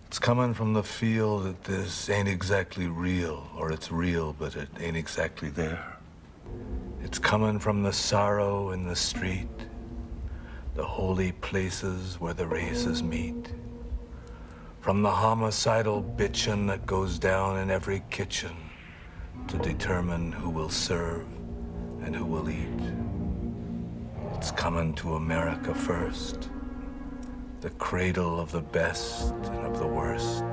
It's coming from the feel that this ain't exactly real, or it's real, but it ain't exactly there. It's coming from the sorrow in the street, the holy places where the races meet. From the homicidal bitchin' that goes down in every kitchen to determine who will serve and who will eat. It's coming to America first, the cradle of the best and of the worst.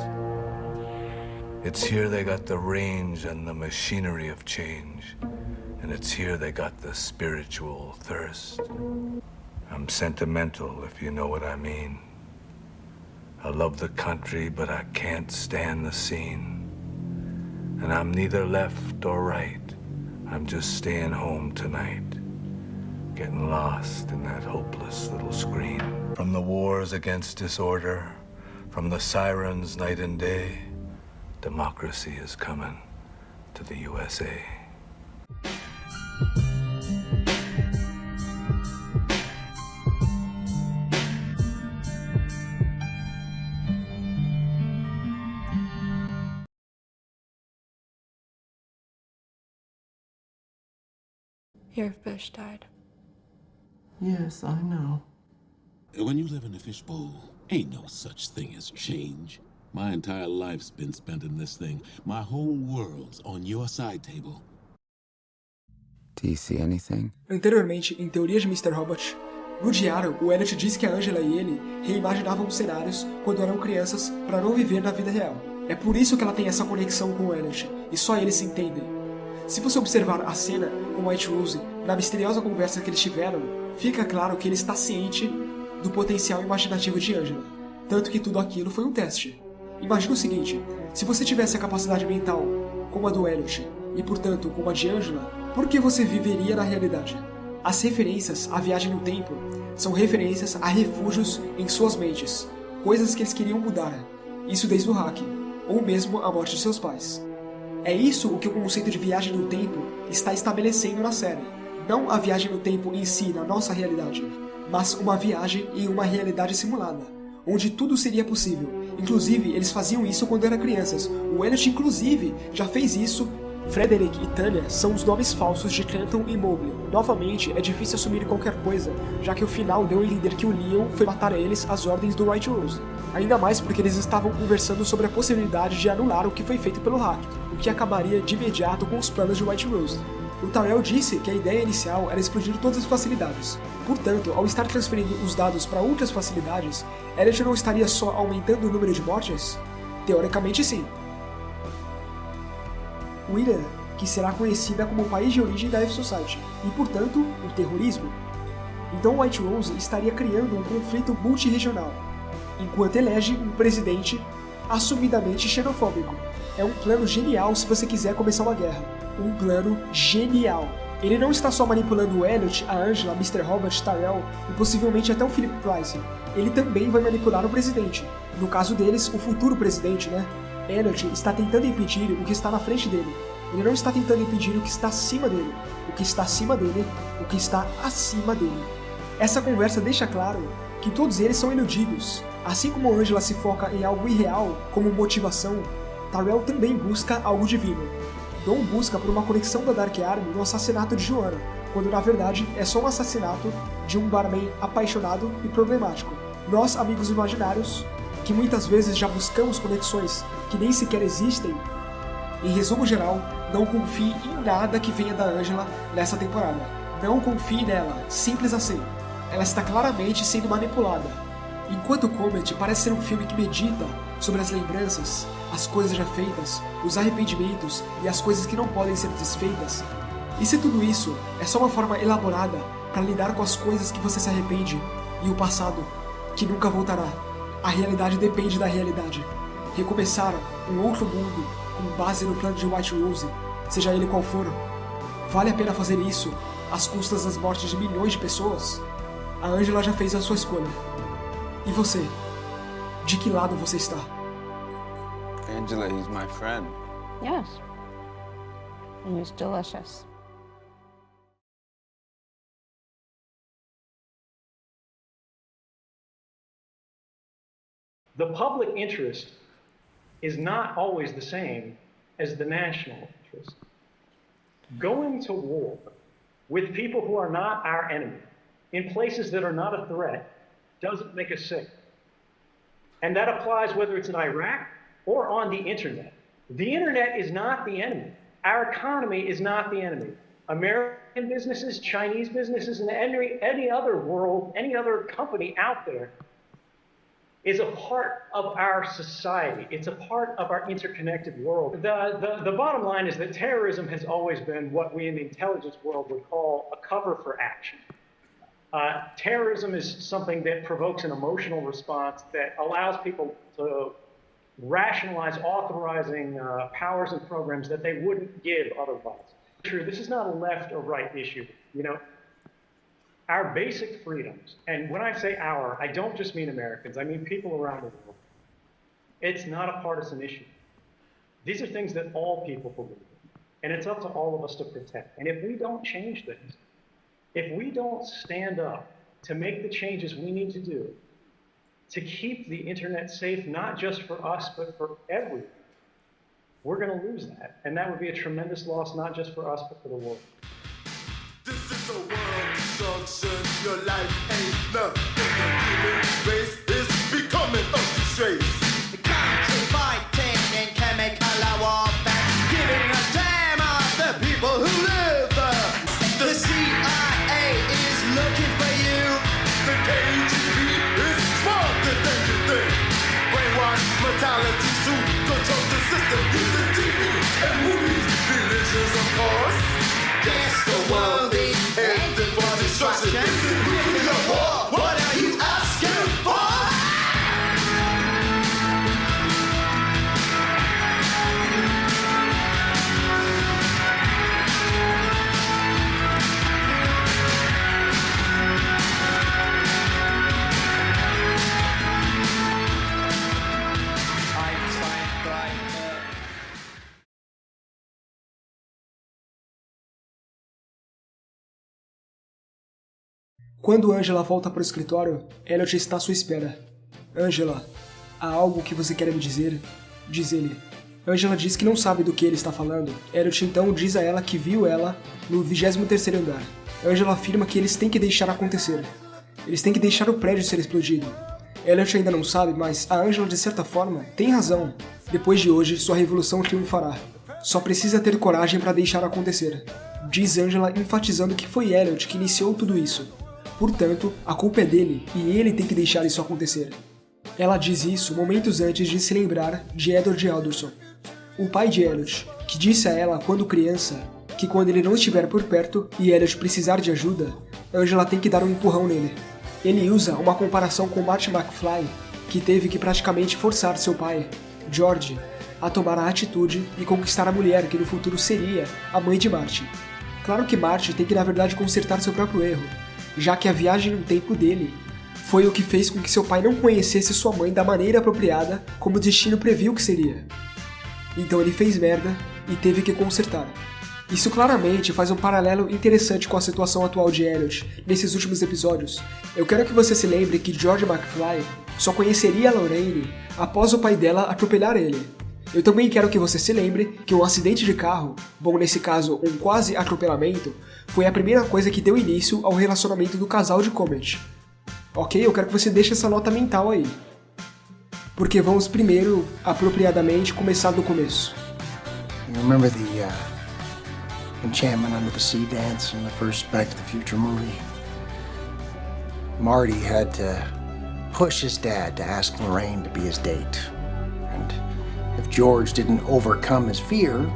It's here they got the range and the machinery of change, and it's here they got the spiritual thirst. I'm sentimental, if you know what I mean. I love the country, but I can't stand the scene. And I'm neither left or right. I'm just staying home tonight, getting lost in that hopeless little screen. From the wars against disorder, from the sirens night and day, democracy is coming to the USA. Your fish died. Yes, I know. When you live in a fishbowl, ain't no such thing as change. My entire life's been spent in this thing. My whole world's on your side table. Do you see anything? Anteriormente, em Teoria de Mr. Robot, Rudyard, o Elliot disse que a Angela e ele reimaginavam cenários quando eram crianças para não viver na vida real. É por isso que ela tem essa conexão com o Elliot, e só eles se entendem. Se você observar a cena com White Rose, na misteriosa conversa que eles tiveram, fica claro que ele está ciente do potencial imaginativo de Angela, tanto que tudo aquilo foi um teste. Imagina o seguinte, se você tivesse a capacidade mental como a do Elliot, e portanto como a de Angela, por que você viveria na realidade? As referências à viagem no tempo são referências a refúgios em suas mentes, coisas que eles queriam mudar, isso desde o hack, ou mesmo a morte de seus pais. É isso o que o conceito de viagem no tempo está estabelecendo na série. Não a viagem no tempo em si, na nossa realidade, mas uma viagem em uma realidade simulada, onde tudo seria possível. Inclusive, eles faziam isso quando eram crianças. O Elliot, inclusive, já fez isso. Frederick e Tanya são os nomes falsos de Trenton e Mowgli. Novamente, é difícil assumir qualquer coisa, já que o final deu a entender que o Leon foi matar eles às ordens do White Rose. Ainda mais porque eles estavam conversando sobre a possibilidade de anular o que foi feito pelo hack, o que acabaria de imediato com os planos de White Rose. O Tyrell disse que a ideia inicial era explodir todas as facilidades. Portanto, ao estar transferindo os dados para outras facilidades, Elliot não estaria só aumentando o número de mortes? Teoricamente sim. Willa, que será conhecida como o país de origem da F Society, e portanto, o terrorismo. Então White Rose estaria criando um conflito multirregional, enquanto elege um presidente assumidamente xenofóbico. É um plano genial se você quiser começar uma guerra. Um plano genial. Ele não está só manipulando o Elliot, a Angela, Mr. Robot, Tyrell e possivelmente até o Philip Price. Ele também vai manipular o presidente. No caso deles, o futuro presidente, né? Elliot está tentando impedir o que está na frente dele. Ele não está tentando impedir o que está acima dele. O que está acima dele, o que está acima dele. Essa conversa deixa claro que todos eles são iludidos. Assim como Angela se foca em algo irreal, como motivação, Tyrell também busca algo divino. Dom busca por uma conexão da Dark Army no assassinato de Joanna, quando na verdade é só um assassinato de um barman apaixonado e problemático. Nós, amigos imaginários, que muitas vezes já buscamos conexões que nem sequer existem, em resumo geral, não confie em nada que venha da Angela nessa temporada. Não confie nela, simples assim. Ela está claramente sendo manipulada. Enquanto Comet parece ser um filme que medita sobre as lembranças, as coisas já feitas, os arrependimentos e as coisas que não podem ser desfeitas, e se tudo isso é só uma forma elaborada para lidar com as coisas que você se arrepende e o passado que nunca voltará. A realidade depende da realidade. Recomeçar um outro mundo com base no plano de White Rose, seja ele qual for, vale a pena fazer isso às custas das mortes de milhões de pessoas? A Angela já fez a sua escolha. E você? De que lado você está? Angela, he's my friend. Yes. And it's delicious. The public interest is not always the same as the national interest. Going to war with people who are not our enemy, in places that are not a threat, doesn't make us safe. And that applies whether it's in Iraq or on the internet. The internet is not the enemy. Our economy is not the enemy. American businesses, Chinese businesses, and any other world, any other company out there is a part of our society. It's a part of our interconnected world. The bottom line is that terrorism has always been what we in the intelligence world would call a cover for action. Terrorism is something that provokes an emotional response that allows people to rationalize authorizing powers and programs that they wouldn't give otherwise. True, this is not a left or right issue. You know, our basic freedoms, and when I say our, I don't just mean Americans, I mean people around the world. It's not a partisan issue. These are things that all people believe in, and it's up to all of us to protect. And if we don't change things, if we don't stand up to make the changes we need to do to keep the internet safe, not just for us, but for everyone, we're going to lose that. And that would be a tremendous loss, not just for us, but for the world. This is a world destruction. Your life ain't nothing. The human race is becoming a disgrace. The country fighting in chemical warfare, giving a damn of the people who live there. The CIA is looking for you. The KGB is smarter than you think. Brainwash mentality to control the system. Using TV and movies, religions of course. Yes, the world is headed for destruction. This is nuclear war. What are you asking for? Quando Angela volta para o escritório, Elliot está à sua espera. Angela, há algo que você quer me dizer? Diz ele. Angela diz que não sabe do que ele está falando. Elliot então diz a ela que viu ela no 23º andar. Angela afirma que eles têm que deixar acontecer. Eles têm que deixar o prédio ser explodido. Elliot ainda não sabe, mas a Angela de certa forma tem razão. Depois de hoje, sua revolução triunfará. Só precisa ter coragem para deixar acontecer. Diz Angela, enfatizando que foi Elliot que iniciou tudo isso. Portanto, a culpa é dele, e ele tem que deixar isso acontecer. Ela diz isso momentos antes de se lembrar de Edward Alderson, o pai de Elliot, que disse a ela quando criança que quando ele não estiver por perto e Elliot precisar de ajuda, Angela tem que dar um empurrão nele. Ele usa uma comparação com Marty McFly, que teve que praticamente forçar seu pai, George, a tomar a atitude e conquistar a mulher que no futuro seria a mãe de Marty. Claro que Marty tem que na verdade consertar seu próprio erro, já que a viagem no tempo dele foi o que fez com que seu pai não conhecesse sua mãe da maneira apropriada como o destino previu que seria. Então ele fez merda e teve que consertar. Isso claramente faz um paralelo interessante com a situação atual de Elliot nesses últimos episódios. Eu quero que você se lembre que George McFly só conheceria a Lorraine após o pai dela atropelar ele. Eu também quero que você se lembre que um acidente de carro, bom nesse caso um quase atropelamento, foi a primeira coisa que deu início ao relacionamento do casal de Comet. Ok? Eu quero que você deixe essa nota mental aí. Porque vamos primeiro, apropriadamente, começar do começo. You remember the enchantment under the sea dance in the first Back to the Future movie? Marty had to push his dad to ask Lorraine to be his date. And if George didn't overcome his fear,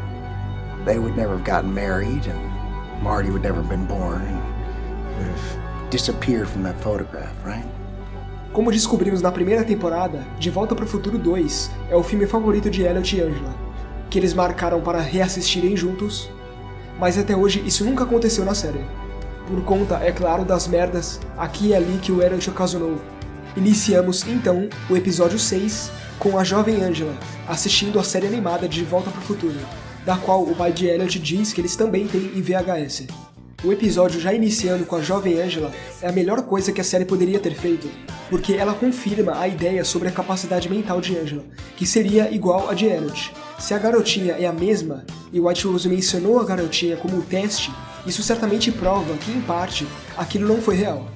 they would never have gotten married and Marty would never have been born and would have disappeared from that photograph, right? Como descobrimos na primeira temporada, De Volta para o Futuro 2 é o filme favorito de Elliot e Angela, que eles marcaram para reassistirem juntos, mas até hoje isso nunca aconteceu na série. Por conta, é claro, das merdas aqui e ali que o Elliot ocasionou. Iniciamos, então, o episódio 6 com a jovem Angela assistindo a série animada de Volta para o Futuro, da qual o pai de Elliot diz que eles também têm em VHS. O episódio já iniciando com a jovem Angela é a melhor coisa que a série poderia ter feito, porque ela confirma a ideia sobre a capacidade mental de Angela, que seria igual a de Elliot. Se a garotinha é a mesma, e White Rose mencionou a garotinha como um teste, isso certamente prova que, em parte, aquilo não foi real.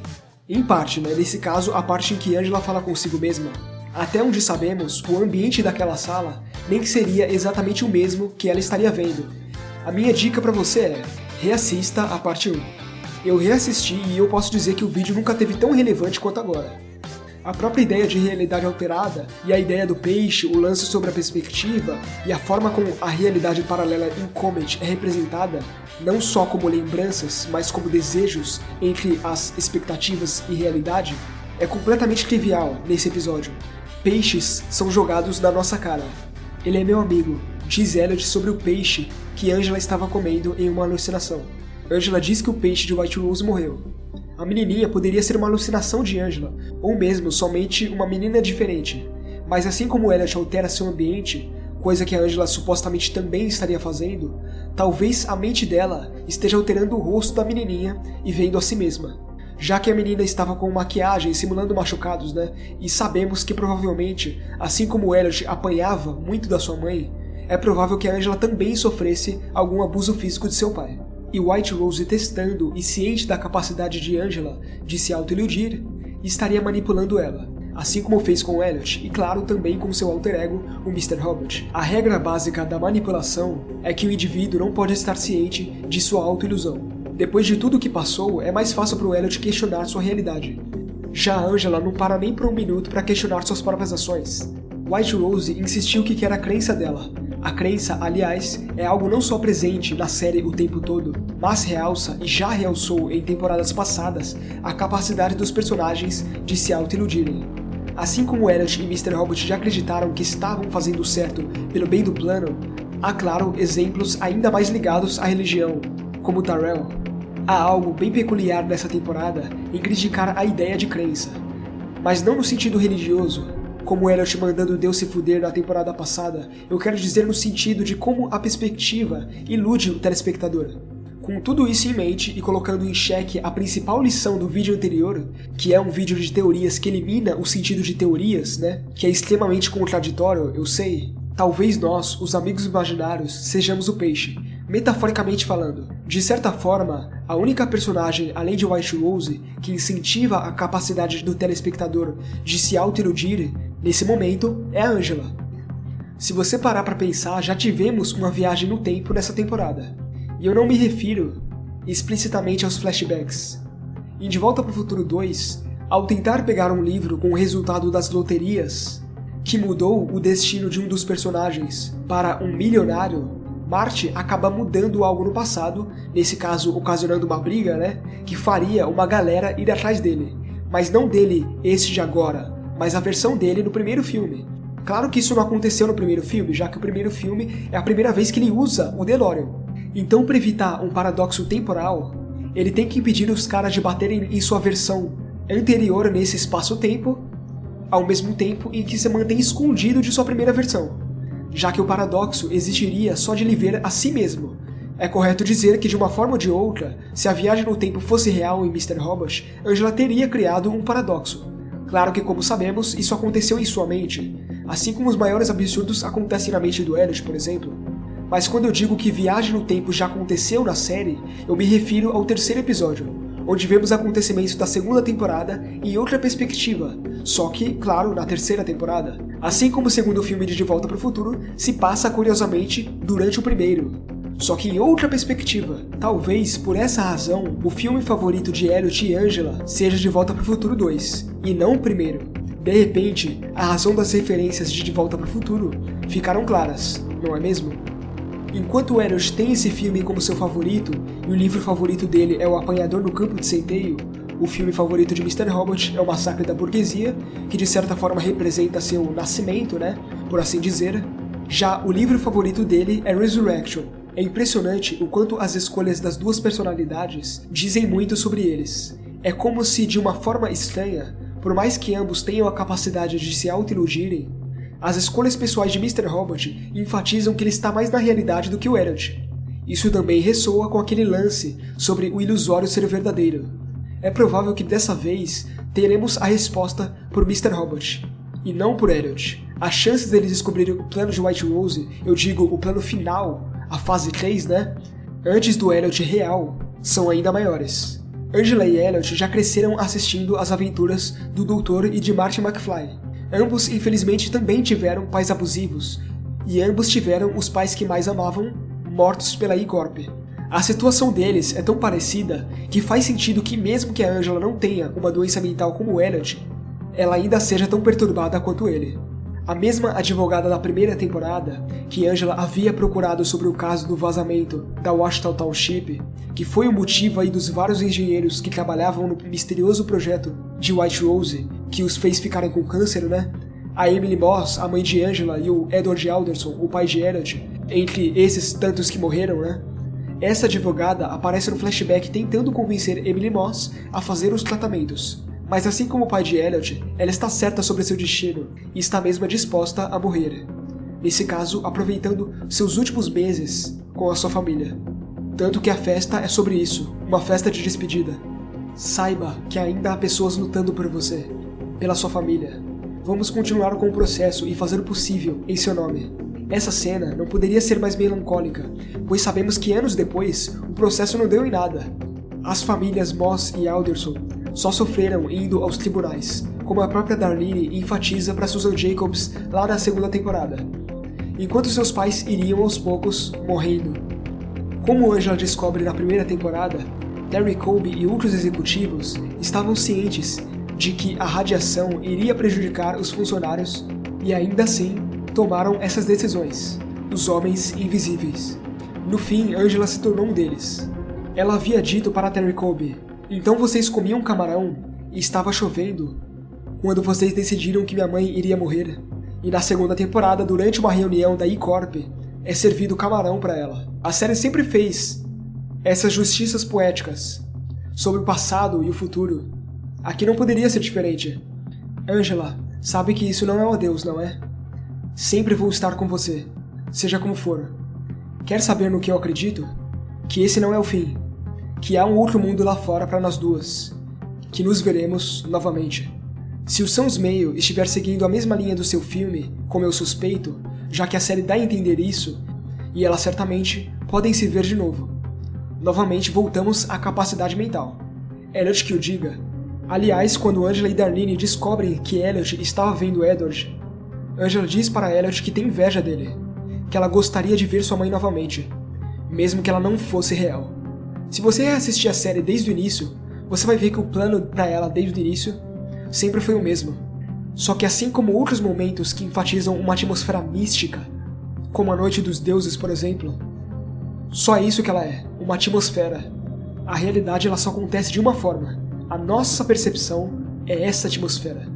Em parte, né? Nesse caso, a parte em que Angela fala consigo mesma. Até onde sabemos, o ambiente daquela sala nem que seria exatamente o mesmo que ela estaria vendo. A minha dica pra você é, reassista a parte 1. Eu reassisti e eu posso dizer que o vídeo nunca teve tão relevante quanto agora. A própria ideia de realidade alterada e a ideia do peixe, o lance sobre a perspectiva e a forma como a realidade paralela em Comet é representada, não só como lembranças, mas como desejos entre as expectativas e realidade, é completamente trivial nesse episódio. Peixes são jogados na nossa cara. Ele é meu amigo, diz Elliot sobre o peixe que Angela estava comendo em uma alucinação. Angela diz que o peixe de White Rose morreu. A menininha poderia ser uma alucinação de Angela, ou mesmo somente uma menina diferente. Mas assim como Elliot altera seu ambiente, coisa que a Angela supostamente também estaria fazendo, talvez a mente dela esteja alterando o rosto da menininha e vendo a si mesma. Já que a menina estava com maquiagem simulando machucados, né? E sabemos que provavelmente, assim como Elliot apanhava muito da sua mãe, é provável que a Angela também sofresse algum abuso físico de seu pai. E White Rose, testando e ciente da capacidade de Angela de se auto-iludir, estaria manipulando ela, assim como fez com Elliot e claro também com seu alter ego, o Mr. Robot. A regra básica da manipulação é que o indivíduo não pode estar ciente de sua auto-ilusão. Depois de tudo o que passou, é mais fácil para o Elliot questionar sua realidade. Já a Angela não para nem por um minuto para questionar suas próprias ações. White Rose insistiu que era a crença dela. A crença, aliás, é algo não só presente na série o tempo todo, mas realça e já realçou em temporadas passadas a capacidade dos personagens de se auto-iludirem. Assim como Elliot e Mr. Robot já acreditaram que estavam fazendo certo pelo bem do plano, há, claro, exemplos ainda mais ligados à religião, como Tyrell. Há algo bem peculiar nessa temporada em criticar a ideia de crença, mas não no sentido religioso, como Elliot mandando Deus se fuder na temporada passada, eu quero dizer no sentido de como a perspectiva ilude o telespectador. Com tudo isso em mente e colocando em xeque a principal lição do vídeo anterior, que é um vídeo de teorias que elimina o sentido de teorias, né? Que é extremamente contraditório, eu sei. Talvez nós, os amigos imaginários, sejamos o peixe, metaforicamente falando. De certa forma, a única personagem, além de White Rose, que incentiva a capacidade do telespectador de se auto-iludir, nesse momento, é a Angela. Se você parar pra pensar, já tivemos uma viagem no tempo nessa temporada. E eu não me refiro explicitamente aos flashbacks. Em De Volta para o Futuro 2, ao tentar pegar um livro com o resultado das loterias, que mudou o destino de um dos personagens para um milionário, Marty acaba mudando algo no passado, nesse caso ocasionando uma briga, né, que faria uma galera ir atrás dele. Mas não dele, esse de agora, mas a versão dele no primeiro filme. Claro que isso não aconteceu no primeiro filme, já que o primeiro filme é a primeira vez que ele usa o DeLorean. Então, para evitar um paradoxo temporal, ele tem que impedir os caras de baterem em sua versão anterior nesse espaço-tempo, ao mesmo tempo em que se mantém escondido de sua primeira versão, já que o paradoxo existiria só de ele ver a si mesmo. É correto dizer que, de uma forma ou de outra, se a viagem no tempo fosse real em Mr. Robot, Angela teria criado um paradoxo. Claro que, como sabemos, isso aconteceu em sua mente, assim como os maiores absurdos acontecem na mente do Elliot, por exemplo. Mas quando eu digo que viagem no tempo já aconteceu na série, eu me refiro ao terceiro episódio, onde vemos acontecimentos da segunda temporada em outra perspectiva, só que, claro, na terceira temporada. Assim como o segundo filme de Volta para o Futuro se passa, curiosamente, durante o primeiro, só que em outra perspectiva. Talvez, por essa razão, o filme favorito de Elliot e Angela seja De Volta para o Futuro 2, e não o primeiro. De repente, a razão das referências de Volta para o Futuro ficaram claras, não é mesmo? Enquanto Elliot tem esse filme como seu favorito, e o livro favorito dele é O Apanhador no Campo de Centeio, o filme favorito de Mr. Robot é O Massacre da Burguesia, que de certa forma representa seu nascimento, né, por assim dizer. Já o livro favorito dele é Resurrection. É impressionante o quanto as escolhas das duas personalidades dizem muito sobre eles. É como se, de uma forma estranha, por mais que ambos tenham a capacidade de se auto-iludirem, as escolhas pessoais de Mr. Robot enfatizam que ele está mais na realidade do que o Elliot. Isso também ressoa com aquele lance sobre o ilusório ser verdadeiro. É provável que dessa vez teremos a resposta por Mr. Robot, e não por Elliot. as chances deles descobrirem o plano de White Rose, eu digo o plano final, a fase 3, né? Antes do Elliot real, são ainda maiores. Angela e Elliot já cresceram assistindo às aventuras do Doutor e de Marty McFly. Ambos, infelizmente, também tiveram pais abusivos, e ambos tiveram os pais que mais amavam, mortos pela E-Corp. A situação deles é tão parecida que faz sentido que mesmo que a Angela não tenha uma doença mental como o Elliot, ela ainda seja tão perturbada quanto ele. A mesma advogada da primeira temporada, que Angela havia procurado sobre o caso do vazamento da Washington Township, que foi o motivo aí dos vários engenheiros que trabalhavam no misterioso projeto de White Rose, que os fez ficarem com câncer, né? A Emily Moss, a mãe de Angela, e o Edward Alderson, o pai de Elliot, entre esses tantos que morreram, né? Essa advogada aparece no flashback tentando convencer Emily Moss a fazer os tratamentos. Mas assim como o pai de Elliot, ela está certa sobre seu destino e está mesmo disposta a morrer. Nesse caso, aproveitando seus últimos meses com a sua família. Tanto que a festa é sobre isso, uma festa de despedida. Saiba que ainda há pessoas lutando por você, pela sua família. Vamos continuar com o processo e fazer o possível em seu nome. Essa cena não poderia ser mais melancólica, pois sabemos que anos depois, o processo não deu em nada. As famílias Moss e Alderson só sofreram indo aos tribunais, como a própria Darlene enfatiza para Susan Jacobs lá na segunda temporada, enquanto seus pais iriam aos poucos morrendo. Como Angela descobre na primeira temporada, Terry Colby e outros executivos estavam cientes de que a radiação iria prejudicar os funcionários e ainda assim tomaram essas decisões, os homens invisíveis. No fim, Angela se tornou um deles. Ela havia dito para Terry Colby: "Então vocês comiam camarão e estava chovendo quando vocês decidiram que minha mãe iria morrer." E na segunda temporada, durante uma reunião da E-Corp, é servido camarão para ela. A série sempre fez essas justiças poéticas sobre o passado e o futuro. Aqui não poderia ser diferente. Angela, sabe que isso não é um adeus, não é? Sempre vou estar com você, seja como for. Quer saber no que eu acredito? Que esse não é o fim. Que há um outro mundo lá fora para nós duas. Que nos veremos novamente. Se o Sans Mail estiver seguindo a mesma linha do seu filme, como eu suspeito, já que a série dá a entender isso, e elas certamente podem se ver de novo. Novamente voltamos à capacidade mental. Elliot que o diga. Aliás, quando Angela e Darlene descobrem que Elliot estava vendo Edward, Angela diz para Elliot que tem inveja dele, que ela gostaria de ver sua mãe novamente, mesmo que ela não fosse real. Se você assistir a série desde o início, você vai ver que o plano para ela desde o início sempre foi o mesmo. Só que assim como outros momentos que enfatizam uma atmosfera mística, como a Noite dos Deuses, por exemplo, só isso que ela é, uma atmosfera. A realidade ela só acontece de uma forma. A nossa percepção é essa atmosfera.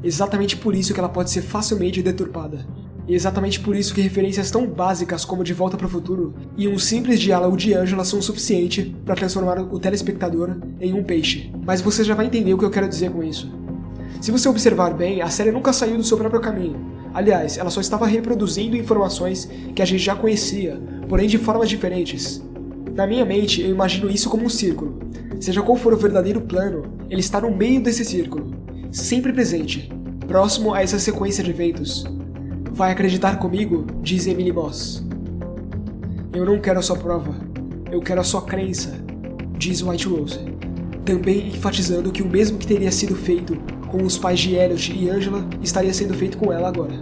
Exatamente por isso que ela pode ser facilmente deturpada. E exatamente por isso que referências tão básicas como De Volta para o Futuro e um simples diálogo de Angela são o suficiente para transformar o telespectador em um peixe. Mas você já vai entender o que eu quero dizer com isso. Se você observar bem, a série nunca saiu do seu próprio caminho. Aliás, ela só estava reproduzindo informações que a gente já conhecia, porém de formas diferentes. Na minha mente, eu imagino isso como um círculo. Seja qual for o verdadeiro plano, ele está no meio desse círculo, sempre presente, próximo a essa sequência de eventos. Vai acreditar comigo? Diz Emily Moss. Eu não quero a sua prova, eu quero a sua crença, diz White Rose, também enfatizando que o mesmo que teria sido feito com os pais de Elliot e Angela estaria sendo feito com ela agora.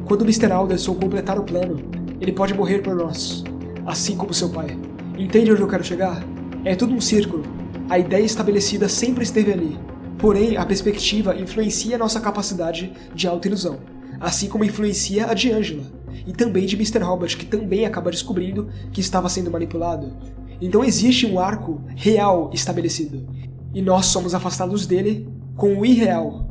Quando Mr. Alderson completar o plano, ele pode morrer por nós, assim como seu pai. Entende onde eu quero chegar? É tudo um círculo. A ideia estabelecida sempre esteve ali, porém a perspectiva influencia nossa capacidade de autoilusão, assim como influencia a de Angela, e também de Mr. Robert, que também acaba descobrindo que estava sendo manipulado. Então existe um arco real estabelecido, e nós somos afastados dele com o irreal,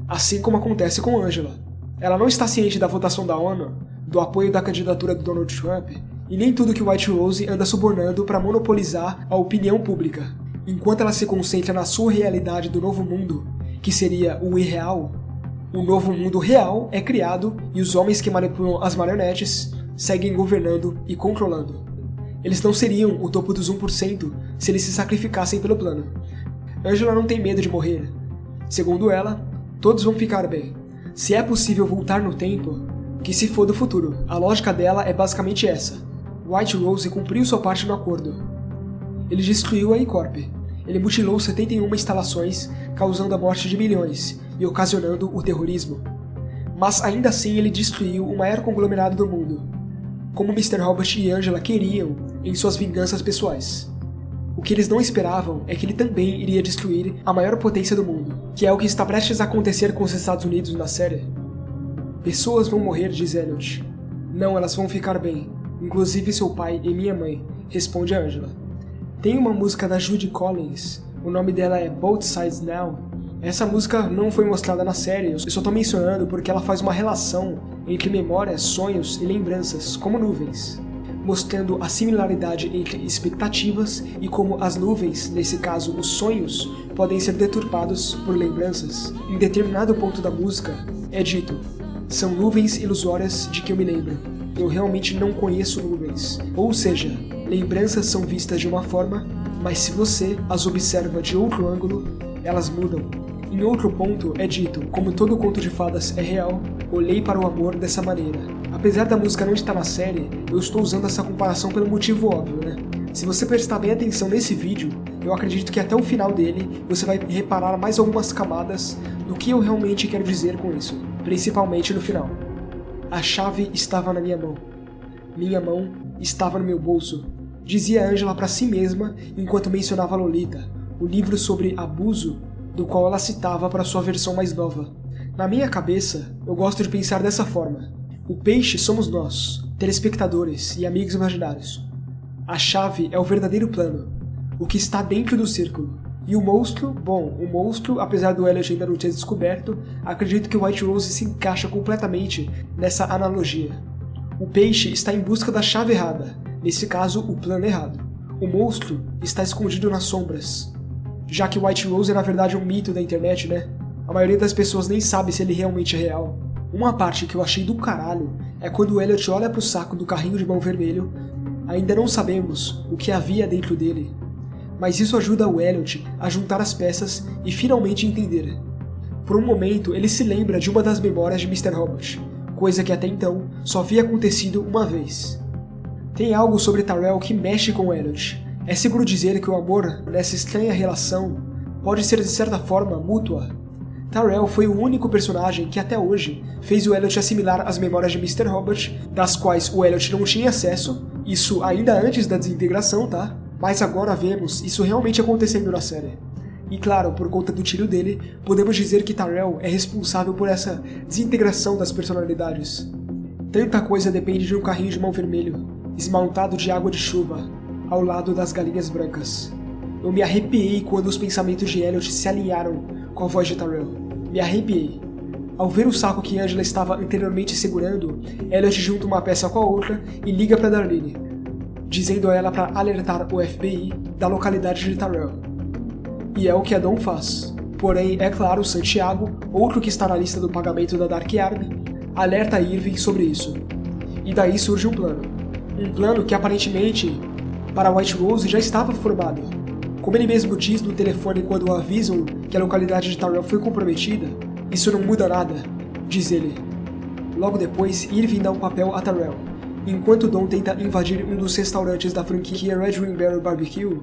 assim como acontece com Angela. Ela não está ciente da votação da ONU, do apoio da candidatura do Donald Trump, e nem tudo que White Rose anda subornando para monopolizar a opinião pública. Enquanto ela se concentra na sua realidade do novo mundo, que seria o irreal, o novo mundo real é criado e os homens que manipulam as marionetes seguem governando e controlando. Eles não seriam o topo dos 1% se eles se sacrificassem pelo plano. Angela não tem medo de morrer. Segundo ela, todos vão ficar bem. Se é possível voltar no tempo, que se for do futuro. A lógica dela é basicamente essa. White Rose cumpriu sua parte no acordo. Ele destruiu a E-Corp. Ele mutilou 71 instalações, causando a morte de milhões e ocasionando o terrorismo. Mas ainda assim ele destruiu o maior conglomerado do mundo, como Mr. Robot e Angela queriam em suas vinganças pessoais. O que eles não esperavam é que ele também iria destruir a maior potência do mundo, que é o que está prestes a acontecer com os Estados Unidos na série. Pessoas vão morrer, diz Elliot. Não, elas vão ficar bem, inclusive seu pai e minha mãe, responde a Angela. Tem uma música da Judy Collins, o nome dela é Both Sides Now. Essa música não foi mostrada na série, eu só tô mencionando porque ela faz uma relação entre memórias, sonhos e lembranças, como nuvens, mostrando a similaridade entre expectativas e como as nuvens, nesse caso os sonhos, podem ser deturpados por lembranças. Em determinado ponto da música é dito: são nuvens ilusórias de que eu me lembro. Eu realmente não conheço nuvens. Ou seja, lembranças são vistas de uma forma, mas se você as observa de outro ângulo, elas mudam. Em outro ponto é dito, como todo conto de fadas é real, olhei para o amor dessa maneira. Apesar da música não estar na série, eu estou usando essa comparação pelo motivo óbvio, né? Se você prestar bem atenção nesse vídeo, eu acredito que até o final dele você vai reparar mais algumas camadas do que eu realmente quero dizer com isso, principalmente no final. A chave estava na minha mão. Minha mão estava no meu bolso, dizia Angela para si mesma enquanto mencionava Lolita, o livro sobre abuso do qual ela citava para sua versão mais nova. Na minha cabeça, eu gosto de pensar dessa forma. O peixe somos nós, telespectadores e amigos imaginários. A chave é o verdadeiro plano, o que está dentro do círculo. E o monstro, bom, o monstro, apesar do Elliot ainda não ter descoberto, acredito que o White Rose se encaixa completamente nessa analogia. O peixe está em busca da chave errada, nesse caso, o plano errado. O monstro está escondido nas sombras. Já que o White Rose é na verdade um mito da internet, né? A maioria das pessoas nem sabe se ele realmente é real. Uma parte que eu achei do caralho é quando o Elliot olha pro saco do carrinho de mão vermelho. Ainda não sabemos o que havia dentro dele, mas isso ajuda o Elliot a juntar as peças e finalmente entender. Por um momento, ele se lembra de uma das memórias de Mr. Robot, coisa que até então só havia acontecido uma vez. Tem algo sobre Tyrell que mexe com o Elliot. É seguro dizer que o amor nessa estranha relação pode ser de certa forma mútua. Tyrell foi o único personagem que até hoje fez o Elliot assimilar as memórias de Mr. Robot, das quais o Elliot não tinha acesso, isso ainda antes da desintegração, tá? Mas agora vemos isso realmente acontecendo na série. E claro, por conta do tiro dele, podemos dizer que Tyrell é responsável por essa desintegração das personalidades. Tanta coisa depende de um carrinho de mão vermelho, esmaltado de água de chuva, ao lado das galinhas brancas. Eu me arrepiei quando os pensamentos de Elliot se alinharam com a voz de Tyrell. Me arrepiei. Ao ver o saco que Angela estava anteriormente segurando, Elliot junta uma peça com a outra e liga para Darlene, dizendo a ela para alertar o FBI da localidade de Tyrell. E é o que a Dawn faz. Porém, é claro, Santiago, outro que está na lista do pagamento da Dark Army, alerta Irving sobre isso. E daí surge um plano. Um plano que aparentemente para White Rose já estava formado. Como ele mesmo diz no telefone quando avisam que a localidade de Tyrell foi comprometida, isso não muda nada, diz ele. Logo depois, Irving dá um papel a Tyrell. Enquanto Dawn tenta invadir um dos restaurantes da franquia Red Wing Barrel Barbecue,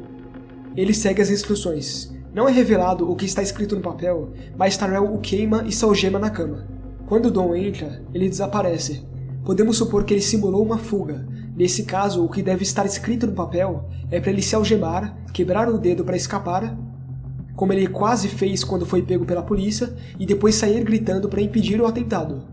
ele segue as instruções. Não é revelado o que está escrito no papel, mas Tyrell o queima e se algema na cama. Quando Dawn entra, ele desaparece. Podemos supor que ele simulou uma fuga. Nesse caso, o que deve estar escrito no papel é para ele se algemar, quebrar o dedo para escapar, como ele quase fez quando foi pego pela polícia, e depois sair gritando para impedir o atentado.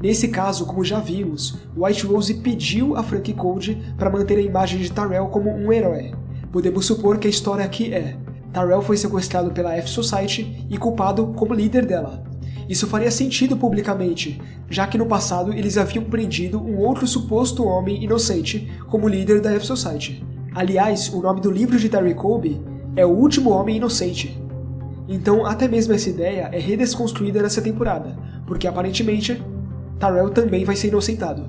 Nesse caso, como já vimos, White Rose pediu a Frank Code para manter a imagem de Tyrell como um herói. Podemos supor que a história aqui é: Tyrell foi sequestrado pela F-Society e culpado como líder dela. Isso faria sentido publicamente, já que no passado eles haviam prendido um outro suposto homem inocente como líder da F-Society. Aliás, o nome do livro de Terry Colby é O Último Homem Inocente. Então até mesmo essa ideia é redesconstruída nessa temporada, porque aparentemente Tyrell também vai ser inocentado.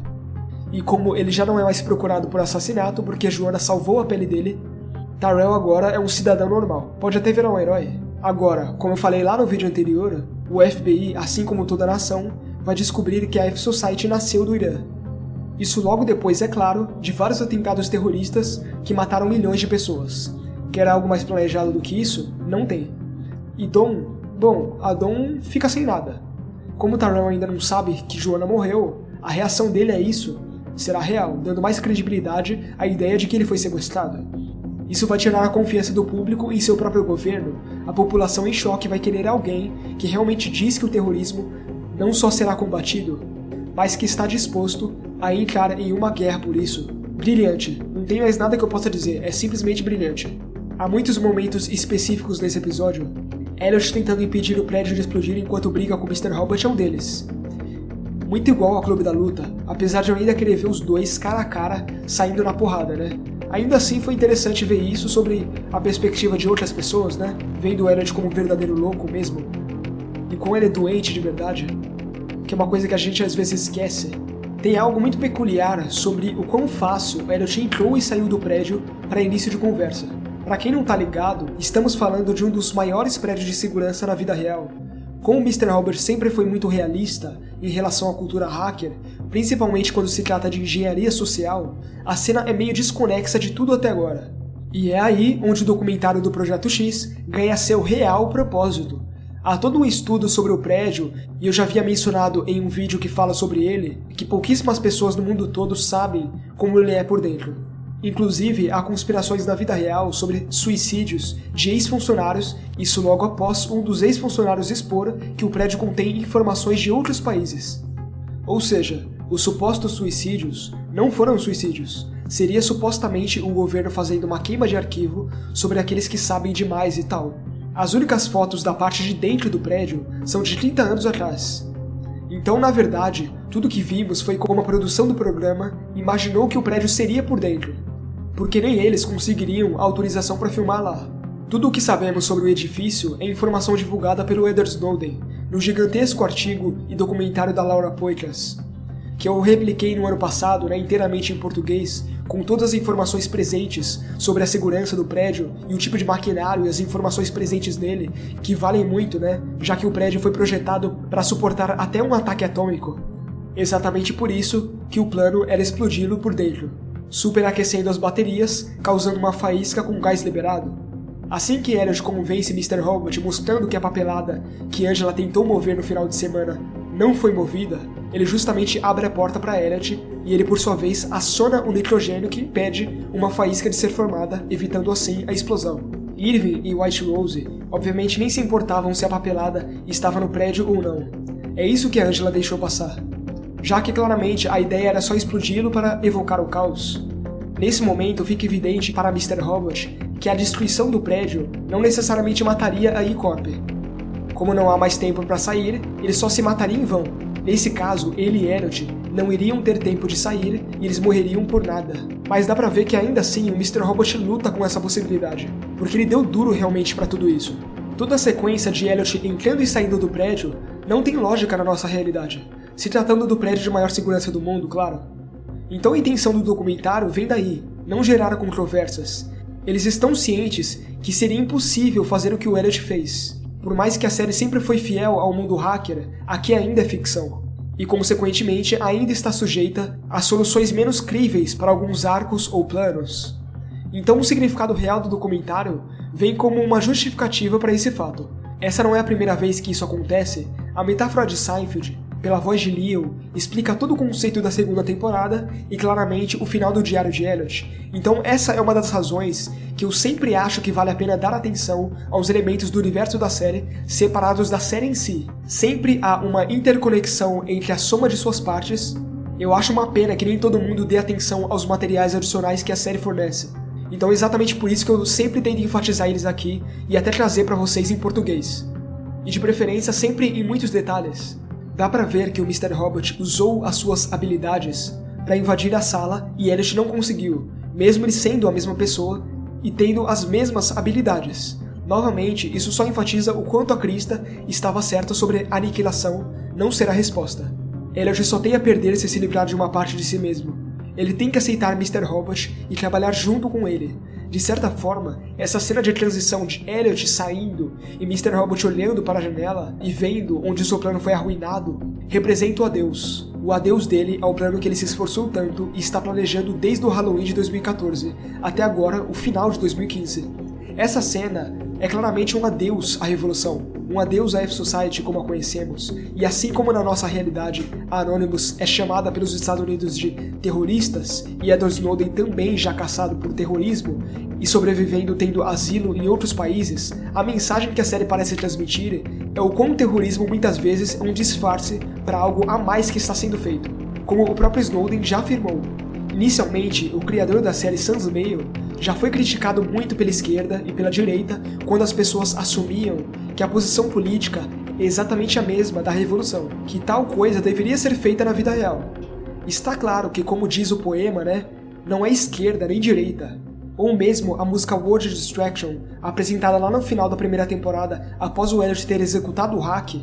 E como ele já não é mais procurado por assassinato porque Joanna salvou a pele dele, Tyrell agora é um cidadão normal, pode até virar um herói. Agora, como eu falei lá no vídeo anterior, o FBI, assim como toda a nação, vai descobrir que a F-Society nasceu do Irã. Isso logo depois, é claro, de vários atentados terroristas que mataram milhões de pessoas. Quer algo mais planejado do que isso? Não tem. E a Dawn fica sem nada. Como Tyrell ainda não sabe que Joanna morreu, a reação dele a isso será real, dando mais credibilidade à ideia de que ele foi sequestrado. Isso vai tirar a confiança do público em seu próprio governo. A população em choque vai querer alguém que realmente diz que o terrorismo não só será combatido, mas que está disposto a entrar em uma guerra por isso. Brilhante. Não tem mais nada que eu possa dizer, é simplesmente brilhante. Há muitos momentos específicos nesse episódio. Elliot tentando impedir o prédio de explodir enquanto briga com Mr. Robot é um deles. Muito igual ao Clube da Luta, apesar de eu ainda querer ver os dois cara a cara saindo na porrada, né? Ainda assim foi interessante ver isso sobre a perspectiva de outras pessoas, né? Vendo o Elliot como um verdadeiro louco mesmo. E como ele é doente de verdade. Que é uma coisa que a gente às vezes esquece. Tem algo muito peculiar sobre o quão fácil o Elliot entrou e saiu do prédio para início de conversa. Pra quem não tá ligado, estamos falando de um dos maiores prédios de segurança na vida real. Como o Mr. Robert sempre foi muito realista em relação à cultura hacker, principalmente quando se trata de engenharia social, a cena é meio desconexa de tudo até agora. E é aí onde o documentário do Projeto X ganha seu real propósito. Há todo um estudo sobre o prédio, e eu já havia mencionado em um vídeo que fala sobre ele, que pouquíssimas pessoas no mundo todo sabem como ele é por dentro. Inclusive, há conspirações na vida real sobre suicídios de ex-funcionários, isso logo após um dos ex-funcionários expor que o prédio contém informações de outros países. Ou seja, os supostos suicídios não foram suicídios, seria supostamente o governo fazendo uma queima de arquivo sobre aqueles que sabem demais e tal. As únicas fotos da parte de dentro do prédio são de 30 anos atrás. Então, na verdade, tudo que vimos foi como a produção do programa imaginou que o prédio seria por dentro, porque nem eles conseguiriam autorização para filmar lá. Tudo o que sabemos sobre o edifício é informação divulgada pelo Edward Snowden, no gigantesco artigo e documentário da Laura Poitras, que eu repliquei no ano passado, inteiramente em português, com todas as informações presentes sobre a segurança do prédio e o tipo de maquinário e as informações presentes nele, que valem muito, já que o prédio foi projetado para suportar até um ataque atômico. Exatamente por isso que o plano era explodi-lo por dentro, superaquecendo as baterias, causando uma faísca com gás liberado. Assim que Elliot convence Mr. Robot mostrando que a papelada que Angela tentou mover no final de semana não foi movida, ele justamente abre a porta para Elliot e ele por sua vez aciona o nitrogênio que impede uma faísca de ser formada, evitando assim a explosão. Irving e White Rose obviamente nem se importavam se a papelada estava no prédio ou não. É isso que a Angela deixou passar, já que claramente a ideia era só explodi-lo para evocar o caos. Nesse momento fica evidente para Mr. Robot que a destruição do prédio não necessariamente mataria a E-Corp. Como não há mais tempo para sair, ele só se mataria em vão. Nesse caso, ele e Elliot não iriam ter tempo de sair e eles morreriam por nada. Mas dá pra ver que ainda assim o Mr. Robot luta com essa possibilidade, porque ele deu duro realmente pra tudo isso. Toda a sequência de Elliot entrando e saindo do prédio não tem lógica na nossa realidade, se tratando do prédio de maior segurança do mundo, claro. Então a intenção do documentário vem daí, não gerar controvérsias. Eles estão cientes que seria impossível fazer o que o Elliot fez. Por mais que a série sempre foi fiel ao mundo hacker, aqui ainda é ficção. E consequentemente ainda está sujeita a soluções menos críveis para alguns arcos ou planos. Então o significado real do documentário vem como uma justificativa para esse fato. Essa não é a primeira vez que isso acontece. A metáfora de Seinfeld, pela voz de Leo, explica todo o conceito da segunda temporada e claramente o final do diário de Elliot. Então essa é uma das razões que eu sempre acho que vale a pena dar atenção aos elementos do universo da série separados da série em si. Sempre há uma interconexão entre a soma de suas partes. Eu acho uma pena que nem todo mundo dê atenção aos materiais adicionais que a série fornece. Então é exatamente por isso que eu sempre tento enfatizar eles aqui e até trazer para vocês em português. E de preferência sempre em muitos detalhes. Dá pra ver que o Mr. Robot usou as suas habilidades para invadir a sala e Elliot não conseguiu, mesmo ele sendo a mesma pessoa e tendo as mesmas habilidades. Novamente, isso só enfatiza o quanto a Krista estava certa sobre a aniquilação não ser a resposta. Elliot só tem a perder se livrar de uma parte de si mesmo. Ele tem que aceitar Mr. Robot e trabalhar junto com ele, De certa forma, essa cena de transição de Elliot saindo e Mr. Robot olhando para a janela e vendo onde o seu plano foi arruinado, representa o adeus dele ao plano que ele se esforçou tanto e está planejando desde o Halloween de 2014 até agora o final de 2015. Essa cena é claramente um adeus à Revolução, um adeus à F-Society como a conhecemos, e assim como na nossa realidade a Anonymous é chamada pelos Estados Unidos de terroristas e Edward Snowden também já caçado por terrorismo e sobrevivendo tendo asilo em outros países, a mensagem que a série parece transmitir é o quão o terrorismo muitas vezes é um disfarce para algo a mais que está sendo feito, como o próprio Snowden já afirmou. Inicialmente, o criador da série Sans Mail já foi criticado muito pela esquerda e pela direita quando as pessoas assumiam que a posição política é exatamente a mesma da Revolução, que tal coisa deveria ser feita na vida real. Está claro que, como diz o poema, não é esquerda nem direita. Ou mesmo a música World Distraction, apresentada lá no final da primeira temporada após o Elliot ter executado o hack,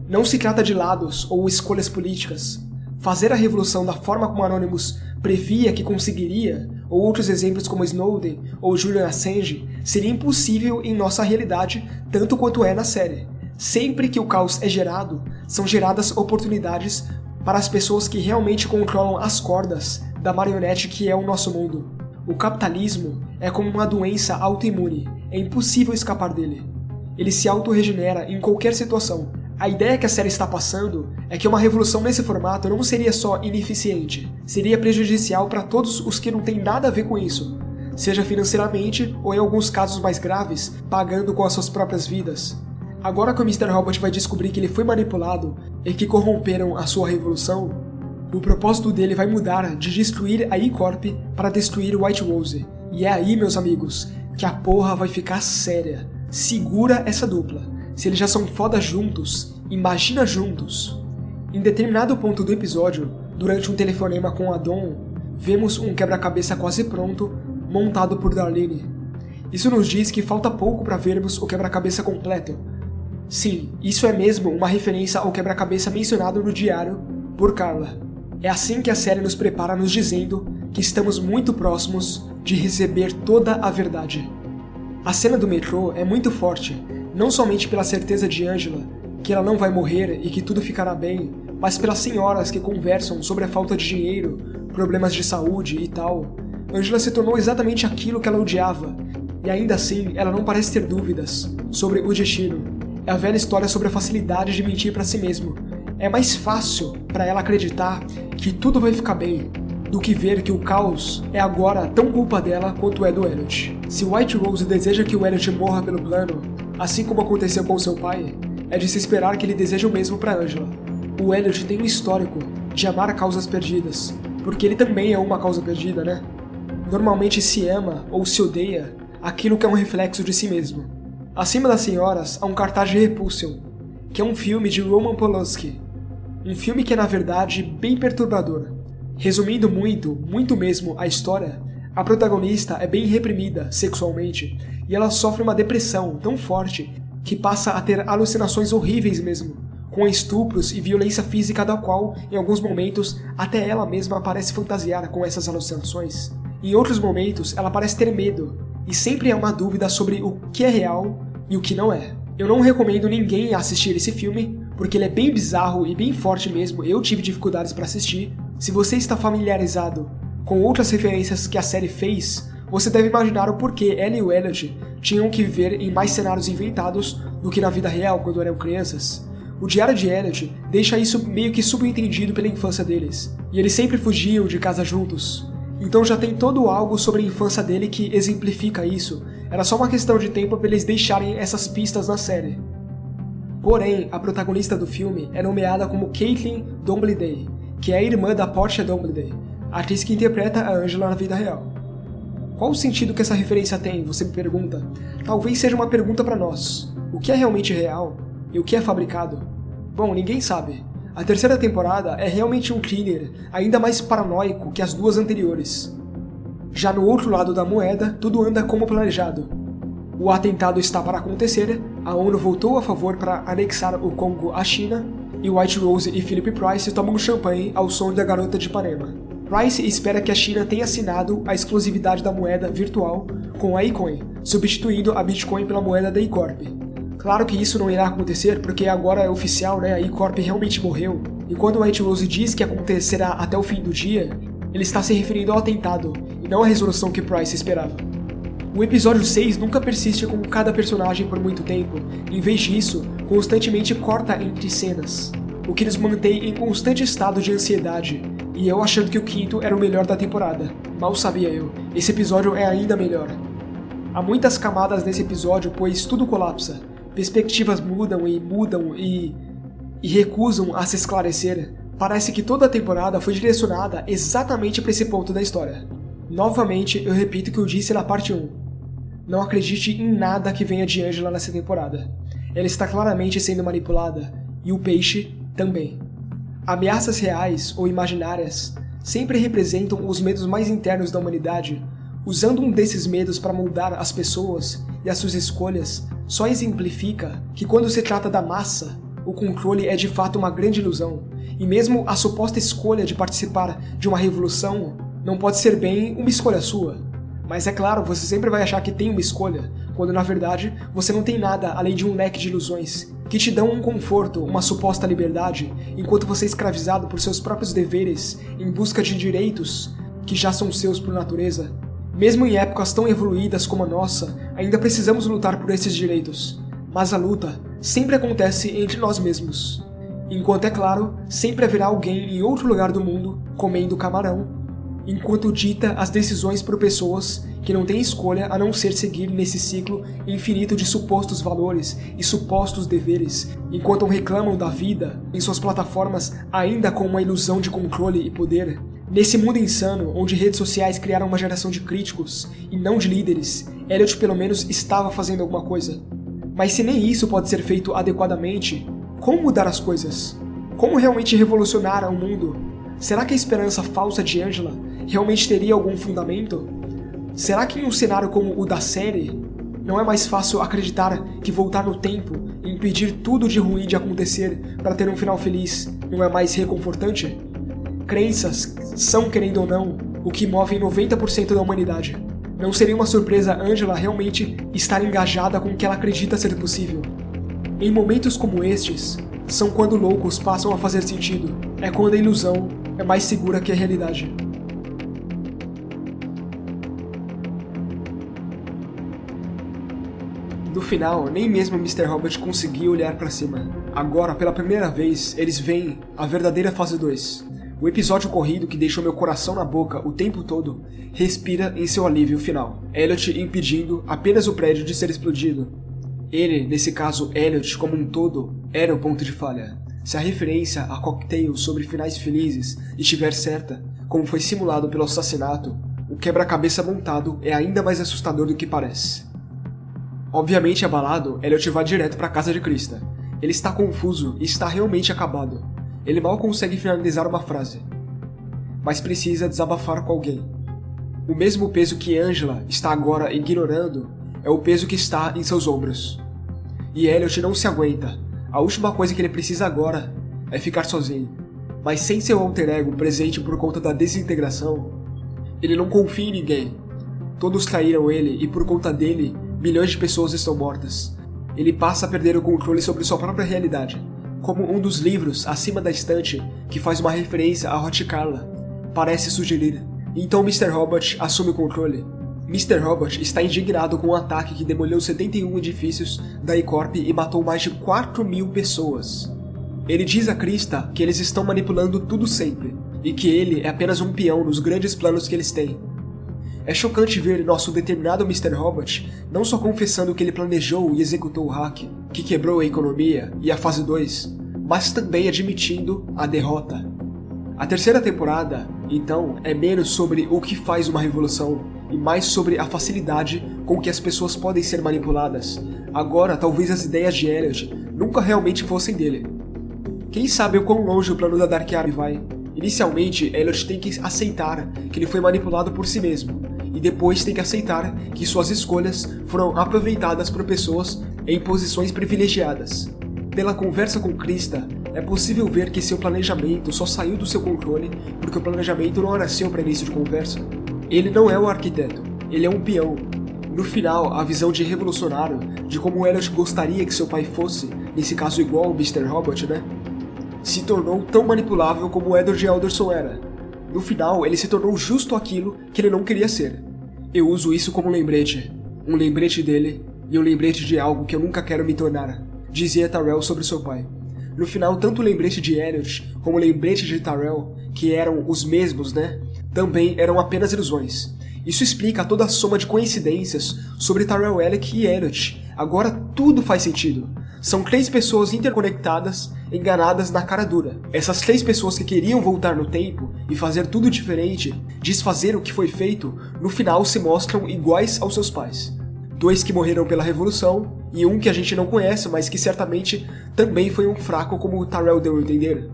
não se trata de lados ou escolhas políticas. Fazer a revolução da forma como Anonymous previa que conseguiria, ou outros exemplos como Snowden ou Julian Assange, seria impossível em nossa realidade tanto quanto é na série. Sempre que o caos é gerado, são geradas oportunidades para as pessoas que realmente controlam as cordas da marionete que é o nosso mundo. O capitalismo é como uma doença autoimune, é impossível escapar dele. Ele se autorregenera em qualquer situação. A ideia que a série está passando é que uma revolução nesse formato não seria só ineficiente, seria prejudicial para todos os que não têm nada a ver com isso, seja financeiramente ou em alguns casos mais graves, pagando com as suas próprias vidas. Agora que o Mr. Robot vai descobrir que ele foi manipulado e que corromperam a sua revolução, o propósito dele vai mudar de destruir a E-Corp para destruir o White Rose. E é aí, meus amigos, que a porra vai ficar séria. Segura essa dupla. Se eles já são foda juntos, imagina juntos. Em determinado ponto do episódio, durante um telefonema com a Dawn, vemos um quebra-cabeça quase pronto, montado por Darlene. Isso nos diz que falta pouco para vermos o quebra-cabeça completo. Sim, isso é mesmo uma referência ao quebra-cabeça mencionado no diário por Carla. É assim que a série nos prepara nos dizendo que estamos muito próximos de receber toda a verdade. A cena do metrô é muito forte, não somente pela certeza de Angela, que ela não vai morrer e que tudo ficará bem, mas pelas senhoras que conversam sobre a falta de dinheiro, problemas de saúde e tal. Angela se tornou exatamente aquilo que ela odiava, e ainda assim ela não parece ter dúvidas sobre o destino. É a velha história sobre a facilidade de mentir para si mesmo. É mais fácil para ela acreditar que tudo vai ficar bem, do que ver que o caos é agora tão culpa dela quanto é do Elliot. Se White Rose deseja que o Elliot morra pelo plano, assim como aconteceu com seu pai, é de se esperar que ele deseje o mesmo para Angela. O Elliot tem um histórico de amar causas perdidas, porque ele também é uma causa perdida, Normalmente se ama ou se odeia aquilo que é um reflexo de si mesmo. Acima das senhoras há um cartaz de Repulsion, que é um filme de Roman Polanski. Um filme que é na verdade bem perturbador. Resumindo muito mesmo a história, a protagonista é bem reprimida sexualmente e ela sofre uma depressão tão forte que passa a ter alucinações horríveis mesmo, com estupros e violência física da qual, em alguns momentos, até ela mesma parece fantasiar com essas alucinações. Em outros momentos, ela parece ter medo, e sempre há uma dúvida sobre o que é real e o que não é. Eu não recomendo ninguém a assistir esse filme, porque ele é bem bizarro e bem forte mesmo, eu tive dificuldades para assistir. Se você está familiarizado com outras referências que a série fez, você deve imaginar o porquê ela e o Elliot tinham que viver em mais cenários inventados do que na vida real quando eram crianças. O diário de Elliot deixa isso meio que subentendido pela infância deles, e eles sempre fugiam de casa juntos. Então já tem todo algo sobre a infância dele que exemplifica isso, era só uma questão de tempo para eles deixarem essas pistas na série. Porém, a protagonista do filme é nomeada como Caitlin Dombledey, que é a irmã da Portia Dombledey, a atriz que interpreta a Angela na vida real. Qual o sentido que essa referência tem, você me pergunta? Talvez seja uma pergunta para nós. O que é realmente real? E o que é fabricado? Bom, ninguém sabe. A terceira temporada é realmente um thriller ainda mais paranoico que as duas anteriores. Já no outro lado da moeda, tudo anda como planejado. O atentado está para acontecer, a ONU votou a favor para anexar o Congo à China, e White Rose e Philip Price tomam champanhe ao som da Garota de Ipanema. Price espera que a China tenha assinado a exclusividade da moeda virtual com a eCoin, substituindo a Bitcoin pela moeda da eCorp. Claro que isso não irá acontecer porque agora é oficial, né? A eCorp realmente morreu. E quando o White Rose diz que acontecerá até o fim do dia, ele está se referindo ao atentado e não à resolução que Price esperava. O episódio 6 nunca persiste com cada personagem por muito tempo, em vez disso, constantemente corta entre cenas, o que nos mantém em constante estado de ansiedade, e eu achando que o quinto era o melhor da temporada. Mal sabia eu, esse episódio é ainda melhor. Há muitas camadas nesse episódio, pois tudo colapsa, perspectivas mudam e recusam a se esclarecer. Parece que toda a temporada foi direcionada exatamente para esse ponto da história. Novamente, eu repito o que eu disse na parte 1. Não acredite em nada que venha de Angela nessa temporada. Ela está claramente sendo manipulada, e o peixe também. Ameaças reais ou imaginárias sempre representam os medos mais internos da humanidade. Usando um desses medos para moldar as pessoas e as suas escolhas, só exemplifica que quando se trata da massa, o controle é de fato uma grande ilusão, e mesmo a suposta escolha de participar de uma revolução não pode ser bem uma escolha sua. Mas é claro, você sempre vai achar que tem uma escolha, quando na verdade você não tem nada além de um leque de ilusões, que te dão um conforto, uma suposta liberdade, enquanto você é escravizado por seus próprios deveres em busca de direitos que já são seus por natureza. Mesmo em épocas tão evoluídas como a nossa, ainda precisamos lutar por esses direitos. Mas a luta sempre acontece entre nós mesmos. Enquanto, é claro, sempre haverá alguém em outro lugar do mundo comendo camarão, enquanto dita as decisões por pessoas que não têm escolha a não ser seguir nesse ciclo infinito de supostos valores e supostos deveres, enquanto reclamam da vida em suas plataformas ainda com uma ilusão de controle e poder. Nesse mundo insano, onde redes sociais criaram uma geração de críticos e não de líderes, Elliot pelo menos estava fazendo alguma coisa. Mas se nem isso pode ser feito adequadamente, como mudar as coisas? Como realmente revolucionar o mundo? Será que a esperança falsa de Angela realmente teria algum fundamento? Será que em um cenário como o da série, não é mais fácil acreditar que voltar no tempo e impedir tudo de ruim de acontecer para ter um final feliz não é mais reconfortante? Crenças são, querendo ou não, o que move 90% da humanidade. Não seria uma surpresa Angela realmente estar engajada com o que ela acredita ser possível. Em momentos como estes, são quando loucos passam a fazer sentido. É quando a ilusão é mais segura que a realidade. No final, nem mesmo Mr. Robot conseguiu olhar para cima. Agora, pela primeira vez, eles veem a verdadeira fase 2. O episódio corrido que deixou meu coração na boca o tempo todo respira em seu alívio final. Elliot impedindo apenas o prédio de ser explodido. Ele, nesse caso Elliot como um todo, era o ponto de falha. Se a referência a Cocktail sobre finais felizes estiver certa, como foi simulado pelo assassinato, o quebra-cabeça montado é ainda mais assustador do que parece. Obviamente abalado, Elliot vai direto para a casa de Krista. Ele está confuso e está realmente acabado. Ele mal consegue finalizar uma frase, mas precisa desabafar com alguém. O mesmo peso que Angela está agora ignorando é o peso que está em seus ombros. E Elliot não se aguenta. A última coisa que ele precisa agora é ficar sozinho. Mas sem seu alter ego presente por conta da desintegração, ele não confia em ninguém. Todos traíram ele e por conta dele, milhões de pessoas estão mortas. Ele passa a perder o controle sobre sua própria realidade. Como um dos livros acima da estante, que faz uma referência a Hot Carla, parece sugerir. Então Mr. Robot assume o controle. Mr. Robot está indignado com um ataque que demoliu 71 edifícios da eCorp e matou mais de 4.000 pessoas. Ele diz a Krista que eles estão manipulando tudo sempre, e que ele é apenas um peão nos grandes planos que eles têm. É chocante ver nosso determinado Mr. Robot não só confessando que ele planejou e executou o hack, que quebrou a economia e a fase 2, mas também admitindo a derrota. A terceira temporada, então, é menos sobre o que faz uma revolução e mais sobre a facilidade com que as pessoas podem ser manipuladas. Agora, talvez as ideias de Elliot nunca realmente fossem dele. Quem sabe o quão longe o plano da Dark Army vai? Inicialmente, Elliot tem que aceitar que ele foi manipulado por si mesmo, e depois tem que aceitar que suas escolhas foram aproveitadas por pessoas em posições privilegiadas. Pela conversa com Krista, é possível ver que seu planejamento só saiu do seu controle porque o planejamento não era seu para início de conversa. Ele não é o arquiteto, ele é um peão. No final, a visão de revolucionário de como Elliot gostaria que seu pai fosse, nesse caso igual ao Mr. Robot, né? Se tornou tão manipulável como o Edward Alderson era. No final, ele se tornou justo aquilo que ele não queria ser. Eu uso isso como lembrete. Um lembrete dele e um lembrete de algo que eu nunca quero me tornar, dizia Tyrell sobre seu pai. No final, tanto o lembrete de Elliot como o lembrete de Tyrell, que eram os mesmos, né, também eram apenas ilusões. Isso explica toda a soma de coincidências sobre Tyrell Elliott e Elliot. Agora tudo faz sentido. São 3 pessoas interconectadas, enganadas na cara dura. Essas 3 pessoas que queriam voltar no tempo e fazer tudo diferente, desfazer o que foi feito, no final se mostram iguais aos seus pais. 2 que morreram pela Revolução e um que a gente não conhece, mas que certamente também foi um fraco, como o Tyrell deu a entender.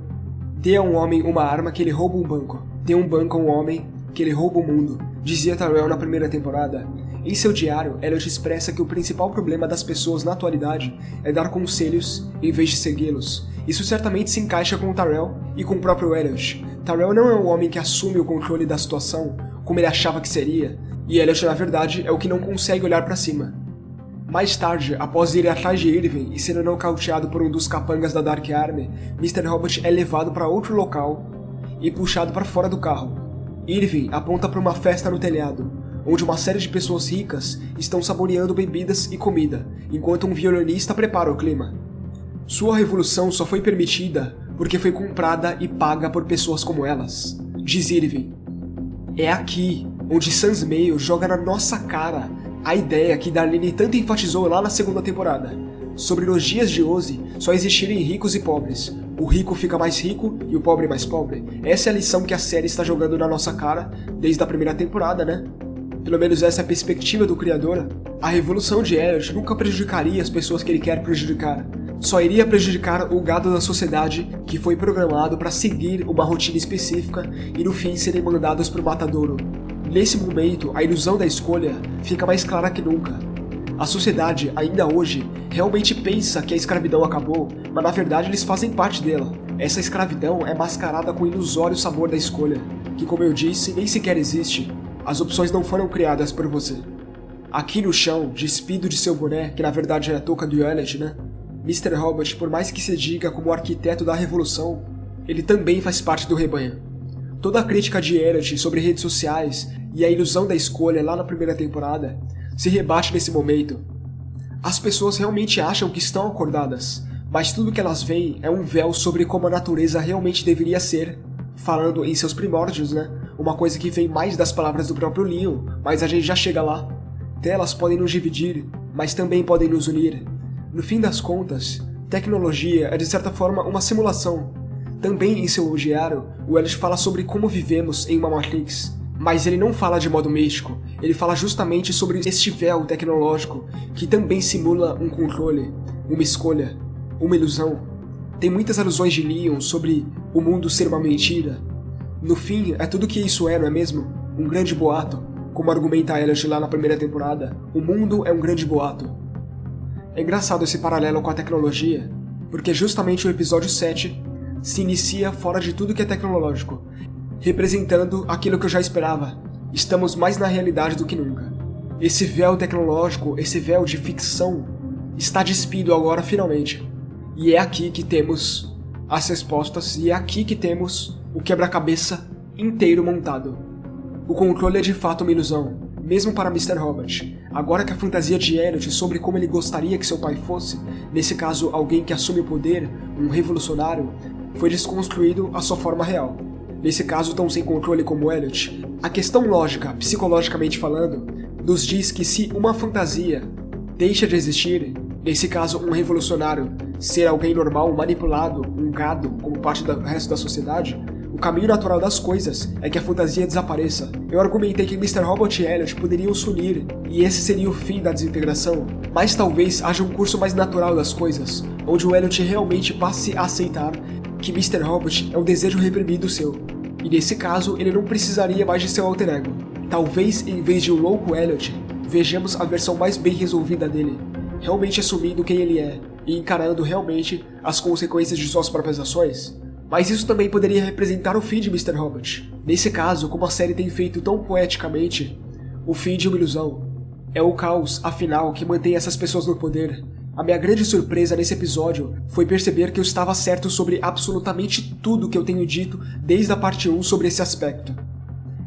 Dê a um homem uma arma que ele rouba um banco. Dê um banco a um homem que ele rouba o mundo, dizia Tyrell na primeira temporada. Em seu diário, Elliot expressa que o principal problema das pessoas na atualidade é dar conselhos em vez de segui-los. Isso certamente se encaixa com Tyrell e com o próprio Elliot. Tyrell não é um homem que assume o controle da situação, como ele achava que seria, e Elliot, na verdade, é o que não consegue olhar para cima. Mais tarde, após ir atrás de Irving e ser nocauteado por um dos capangas da Dark Army, Mr. Robot é levado para outro local e puxado para fora do carro. Irving aponta para uma festa no telhado, onde uma série de pessoas ricas estão saboreando bebidas e comida, enquanto um violinista prepara o clima. Sua revolução só foi permitida porque foi comprada e paga por pessoas como elas, diz Irving. É aqui onde Sans Meio joga na nossa cara a ideia que Darlene tanto enfatizou lá na segunda temporada, sobre nos dias de hoje só existirem ricos e pobres. O rico fica mais rico e o pobre mais pobre. Essa é a lição que a série está jogando na nossa cara desde a primeira temporada, né? Pelo menos essa é a perspectiva do criador. A revolução de Elliot nunca prejudicaria as pessoas que ele quer prejudicar. Só iria prejudicar o gado da sociedade que foi programado para seguir uma rotina específica e no fim serem mandados para o matadouro. Nesse momento, a ilusão da escolha fica mais clara que nunca. A sociedade, ainda hoje, realmente pensa que a escravidão acabou, mas na verdade eles fazem parte dela. Essa escravidão é mascarada com o ilusório sabor da escolha, que, como eu disse, nem sequer existe. As opções não foram criadas por você. Aqui no chão, despido de seu boné, que na verdade é a touca do Elliot, né? Mr. Robot, por mais que se diga como o arquiteto da revolução, ele também faz parte do rebanho. Toda a crítica de Elliot sobre redes sociais e a ilusão da escolha lá na primeira temporada se rebate nesse momento. As pessoas realmente acham que estão acordadas, mas tudo que elas veem é um véu sobre como a natureza realmente deveria ser, falando em seus primórdios, né? Uma coisa que vem mais das palavras do próprio Leon, mas a gente já chega lá. Telas podem nos dividir, mas também podem nos unir. No fim das contas, tecnologia é de certa forma uma simulação. Também em seu diário, o Elliot fala sobre como vivemos em uma Matrix, mas ele não fala de modo místico, ele fala justamente sobre este véu tecnológico que também simula um controle, uma escolha, uma ilusão. Tem muitas alusões de Leon sobre o mundo ser uma mentira. No fim, é tudo que isso é, não é mesmo? Um grande boato. Como argumenta Elliot lá na primeira temporada, o mundo é um grande boato. É engraçado esse paralelo com a tecnologia, porque justamente o episódio 7 se inicia fora de tudo que é tecnológico, representando aquilo que eu já esperava. Estamos mais na realidade do que nunca. Esse véu tecnológico, esse véu de ficção, está despido agora finalmente. E é aqui que temos as respostas, e é aqui que temos o quebra-cabeça inteiro montado. O controle é de fato uma ilusão, mesmo para Mr. Robot. Agora que a fantasia de Elliot sobre como ele gostaria que seu pai fosse, nesse caso alguém que assume o poder, um revolucionário, foi desconstruído à sua forma real. Nesse caso tão sem controle como Elliot, a questão lógica, psicologicamente falando, nos diz que se uma fantasia deixa de existir, nesse caso um revolucionário ser alguém normal, manipulado, um gado como parte do resto da sociedade, o caminho natural das coisas é que a fantasia desapareça. Eu argumentei que Mr. Robot e Elliot poderiam se unir, e esse seria o fim da desintegração, mas talvez haja um curso mais natural das coisas, onde o Elliot realmente passe a aceitar que Mr. Robot é um desejo reprimido seu, e nesse caso ele não precisaria mais de seu alter ego. Talvez, em vez de um louco Elliot, vejamos a versão mais bem resolvida dele, realmente assumindo quem ele é, e encarando realmente as consequências de suas próprias ações. Mas isso também poderia representar o fim de Mr. Robot. Nesse caso, como a série tem feito tão poeticamente, o fim de uma ilusão. É o caos, afinal, que mantém essas pessoas no poder. A minha grande surpresa nesse episódio foi perceber que eu estava certo sobre absolutamente tudo que eu tenho dito desde a parte 1 sobre esse aspecto.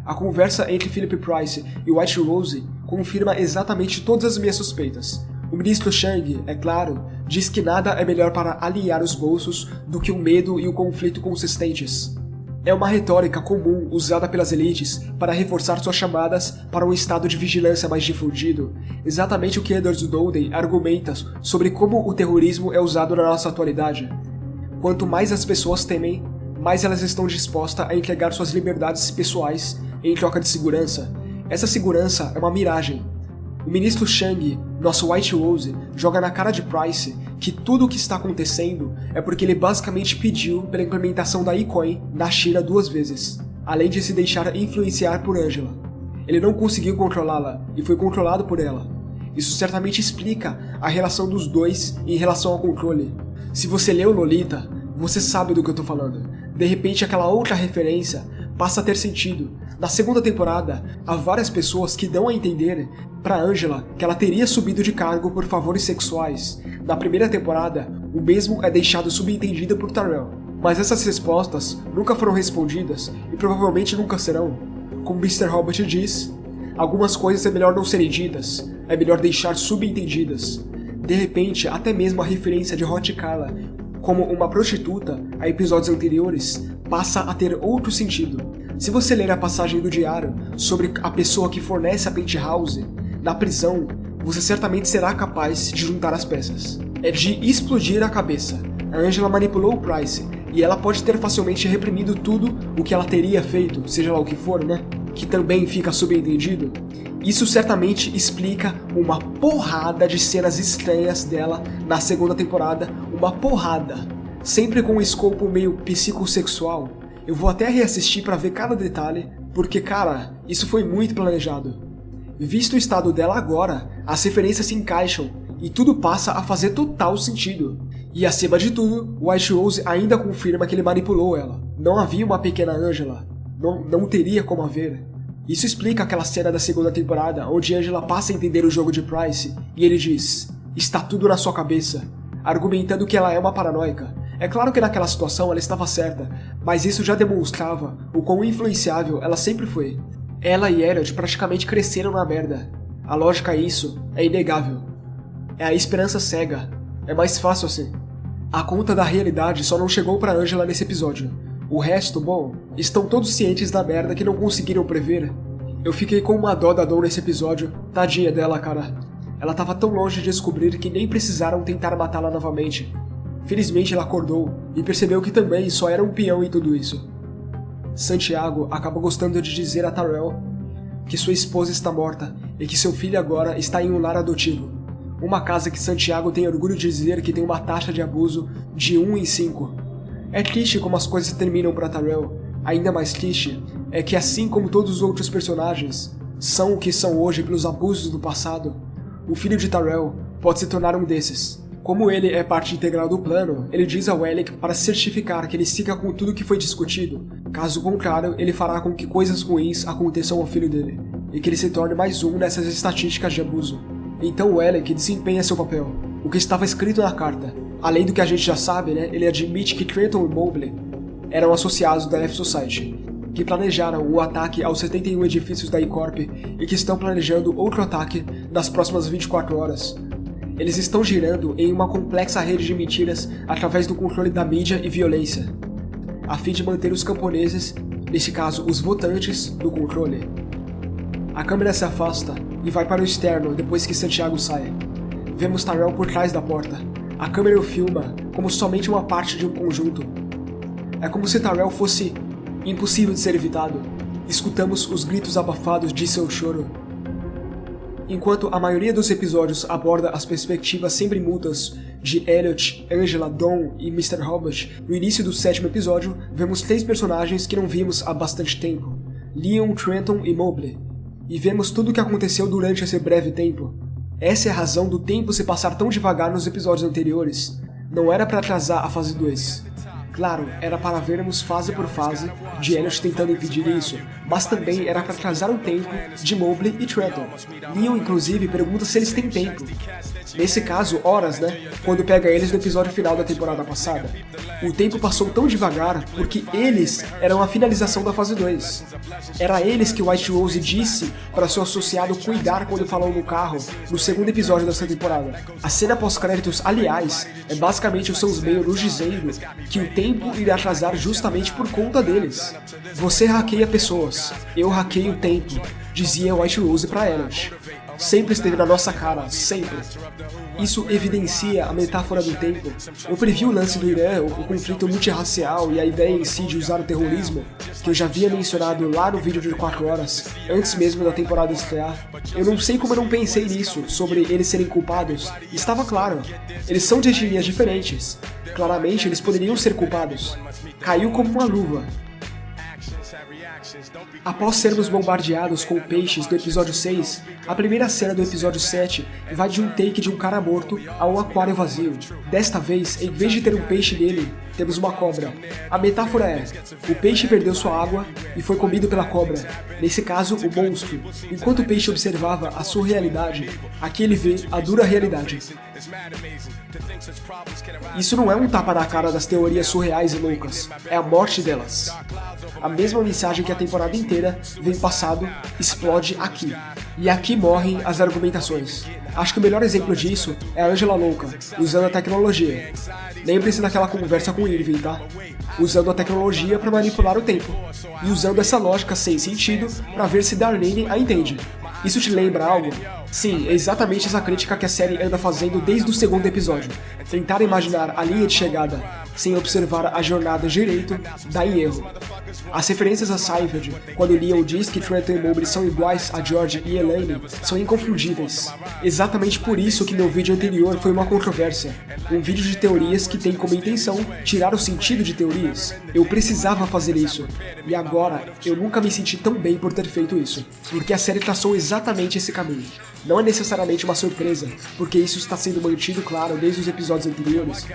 A conversa entre Philip Price e White Rose confirma exatamente todas as minhas suspeitas. O ministro Chang, é claro, diz que nada é melhor para alinhar os bolsos do que o medo e o conflito consistentes. É uma retórica comum usada pelas elites para reforçar suas chamadas para um estado de vigilância mais difundido, exatamente o que Edward Snowden argumenta sobre como o terrorismo é usado na nossa atualidade. Quanto mais as pessoas temem, mais elas estão dispostas a entregar suas liberdades pessoais em troca de segurança. Essa segurança é uma miragem. O ministro Chang, nosso White Rose, joga na cara de Price que tudo o que está acontecendo é porque ele basicamente pediu pela implementação da e-coin na China 2 vezes, além de se deixar influenciar por Angela. Ele não conseguiu controlá-la e foi controlado por ela. Isso certamente explica a relação dos dois em relação ao controle. Se você leu Lolita, você sabe do que eu tô falando. De repente aquela outra referência passa a ter sentido. Na segunda temporada, há várias pessoas que dão a entender para Angela que ela teria subido de cargo por favores sexuais. Na primeira temporada, o mesmo é deixado subentendido por Tyrell. Mas essas respostas nunca foram respondidas e provavelmente nunca serão. Como Mr. Robot diz, algumas coisas é melhor não serem ditas, é melhor deixar subentendidas. De repente, até mesmo a referência de Hot Carla como uma prostituta a episódios anteriores passa a ter outro sentido. Se você ler a passagem do diário sobre a pessoa que fornece a penthouse na prisão, você certamente será capaz de juntar as peças. É de explodir a cabeça. A Angela manipulou o Price e ela pode ter facilmente reprimido tudo o que ela teria feito, seja lá o que for, né? Que também fica subentendido. Isso certamente explica uma porrada de cenas estranhas dela na segunda temporada, uma porrada. Sempre com um escopo meio psicossexual. Eu vou até reassistir pra ver cada detalhe, porque cara, isso foi muito planejado. Visto o estado dela agora, as referências se encaixam e tudo passa a fazer total sentido. E acima de tudo, White Rose ainda confirma que ele manipulou ela. Não havia uma pequena Angela. Não teria como haver. Isso explica aquela cena da segunda temporada, onde Angela passa a entender o jogo de Price, e ele diz, está tudo na sua cabeça, argumentando que ela é uma paranoica. É claro que naquela situação ela estava certa, mas isso já demonstrava o quão influenciável ela sempre foi. Ela e Elliot praticamente cresceram na merda. A lógica a isso é inegável. É a esperança cega. É mais fácil assim. A conta da realidade só não chegou pra Angela nesse episódio. O resto, bom, estão todos cientes da merda que não conseguiram prever. Eu fiquei com uma dó da Dawn nesse episódio. Tadinha dela, cara. Ela tava tão longe de descobrir que nem precisaram tentar matá-la novamente. Felizmente ela acordou e percebeu que também só era um peão em tudo isso. Santiago acaba gostando de dizer a Tyrell que sua esposa está morta e que seu filho agora está em um lar adotivo. Uma casa que Santiago tem orgulho de dizer que tem uma taxa de abuso de 1 em 5. É triste como as coisas terminam para Tyrell. Ainda mais triste é que, assim como todos os outros personagens são o que são hoje pelos abusos do passado, o filho de Tyrell pode se tornar um desses. Como ele é parte integral do plano, ele diz ao Alec para certificar que ele siga com tudo que foi discutido. Caso contrário, ele fará com que coisas ruins aconteçam ao filho dele, e que ele se torne mais um nessas estatísticas de abuso. Então o Alec desempenha seu papel, o que estava escrito na carta. Além do que a gente já sabe, né, ele admite que Trenton e Mobley eram associados da F-Society, que planejaram o ataque aos 71 edifícios da E-Corp e que estão planejando outro ataque nas próximas 24 horas. Eles estão girando em uma complexa rede de mentiras através do controle da mídia e violência, a fim de manter os camponeses, nesse caso os votantes, no controle. A câmera se afasta e vai para o externo depois que Santiago sai. Vemos Tyrell por trás da porta. A câmera o filma como somente uma parte de um conjunto. É como se Tyrell fosse impossível de ser evitado. Escutamos os gritos abafados de seu choro. Enquanto a maioria dos episódios aborda as perspectivas sempre mudas de Elliot, Angela, Dawn e Mr. Robot, no início do 7º episódio, vemos 3 personagens que não vimos há bastante tempo, Leon, Trenton e Mobley. E vemos tudo o que aconteceu durante esse breve tempo. Essa é a razão do tempo se passar tão devagar nos episódios anteriores. Não era para atrasar a fase 2. Claro, era para vermos fase por fase de Elliot tentando impedir isso, mas também era para atrasar o tempo de Mobley e Trenton. Leon, inclusive, pergunta se eles têm tempo. Nesse caso, horas, né? Quando pega eles no episódio final da temporada passada. O tempo passou tão devagar porque eles eram a finalização da fase 2. Era eles que White Rose disse para seu associado cuidar quando falou no carro no segundo episódio dessa temporada. A cena pós-créditos, aliás, é basicamente o Sons Meio nos dizendo que o tempo irá atrasar justamente por conta deles. Você hackeia pessoas, eu hackeio o tempo, dizia White Rose para Elliot. Sempre esteve na nossa cara, sempre. Isso evidencia a metáfora do tempo. Eu previ o lance do Irã, o conflito multirracial e a ideia em si de usar o terrorismo, que eu já havia mencionado lá no vídeo de 4 horas, antes mesmo da temporada estrear. Eu não sei como eu não pensei nisso, sobre eles serem culpados. Estava claro, eles são de etnias diferentes. Claramente eles poderiam ser culpados. Caiu como uma luva. Após sermos bombardeados com peixes do episódio 6, a primeira cena do episódio 7 vai de um take de um cara morto a um aquário vazio. Desta vez, em vez de ter um peixe nele, temos uma cobra. A metáfora é, o peixe perdeu sua água e foi comido pela cobra, nesse caso o monstro. Enquanto o peixe observava a surrealidade, aqui ele vê a dura realidade. Isso não é um tapa na cara das teorias surreais e loucas, é a morte delas. A mesma mensagem que a temporada inteira vem passado, explode aqui. E aqui morrem as argumentações. Acho que o melhor exemplo disso é a Angela louca, usando a tecnologia. Lembre-se daquela conversa com o Irving, tá? Usando a tecnologia para manipular o tempo. E usando essa lógica sem sentido para ver se Darlene a entende. Isso te lembra algo? Sim, é exatamente essa crítica que a série anda fazendo desde o segundo episódio. Tentar imaginar a linha de chegada sem observar a jornada direito dá em erro. As referências a Seinfeld, quando Leon diz que Trenton e Mobley são iguais a George e Elaine, são inconfundíveis. Exatamente por isso que meu vídeo anterior foi uma controvérsia. Um vídeo de teorias que tem como intenção tirar o sentido de teorias. Eu precisava fazer isso. E agora, eu nunca me senti tão bem por ter feito isso. Porque a série traçou exatamente esse caminho. Não é necessariamente uma surpresa, porque isso está sendo mantido claro desde os episódios anteriores.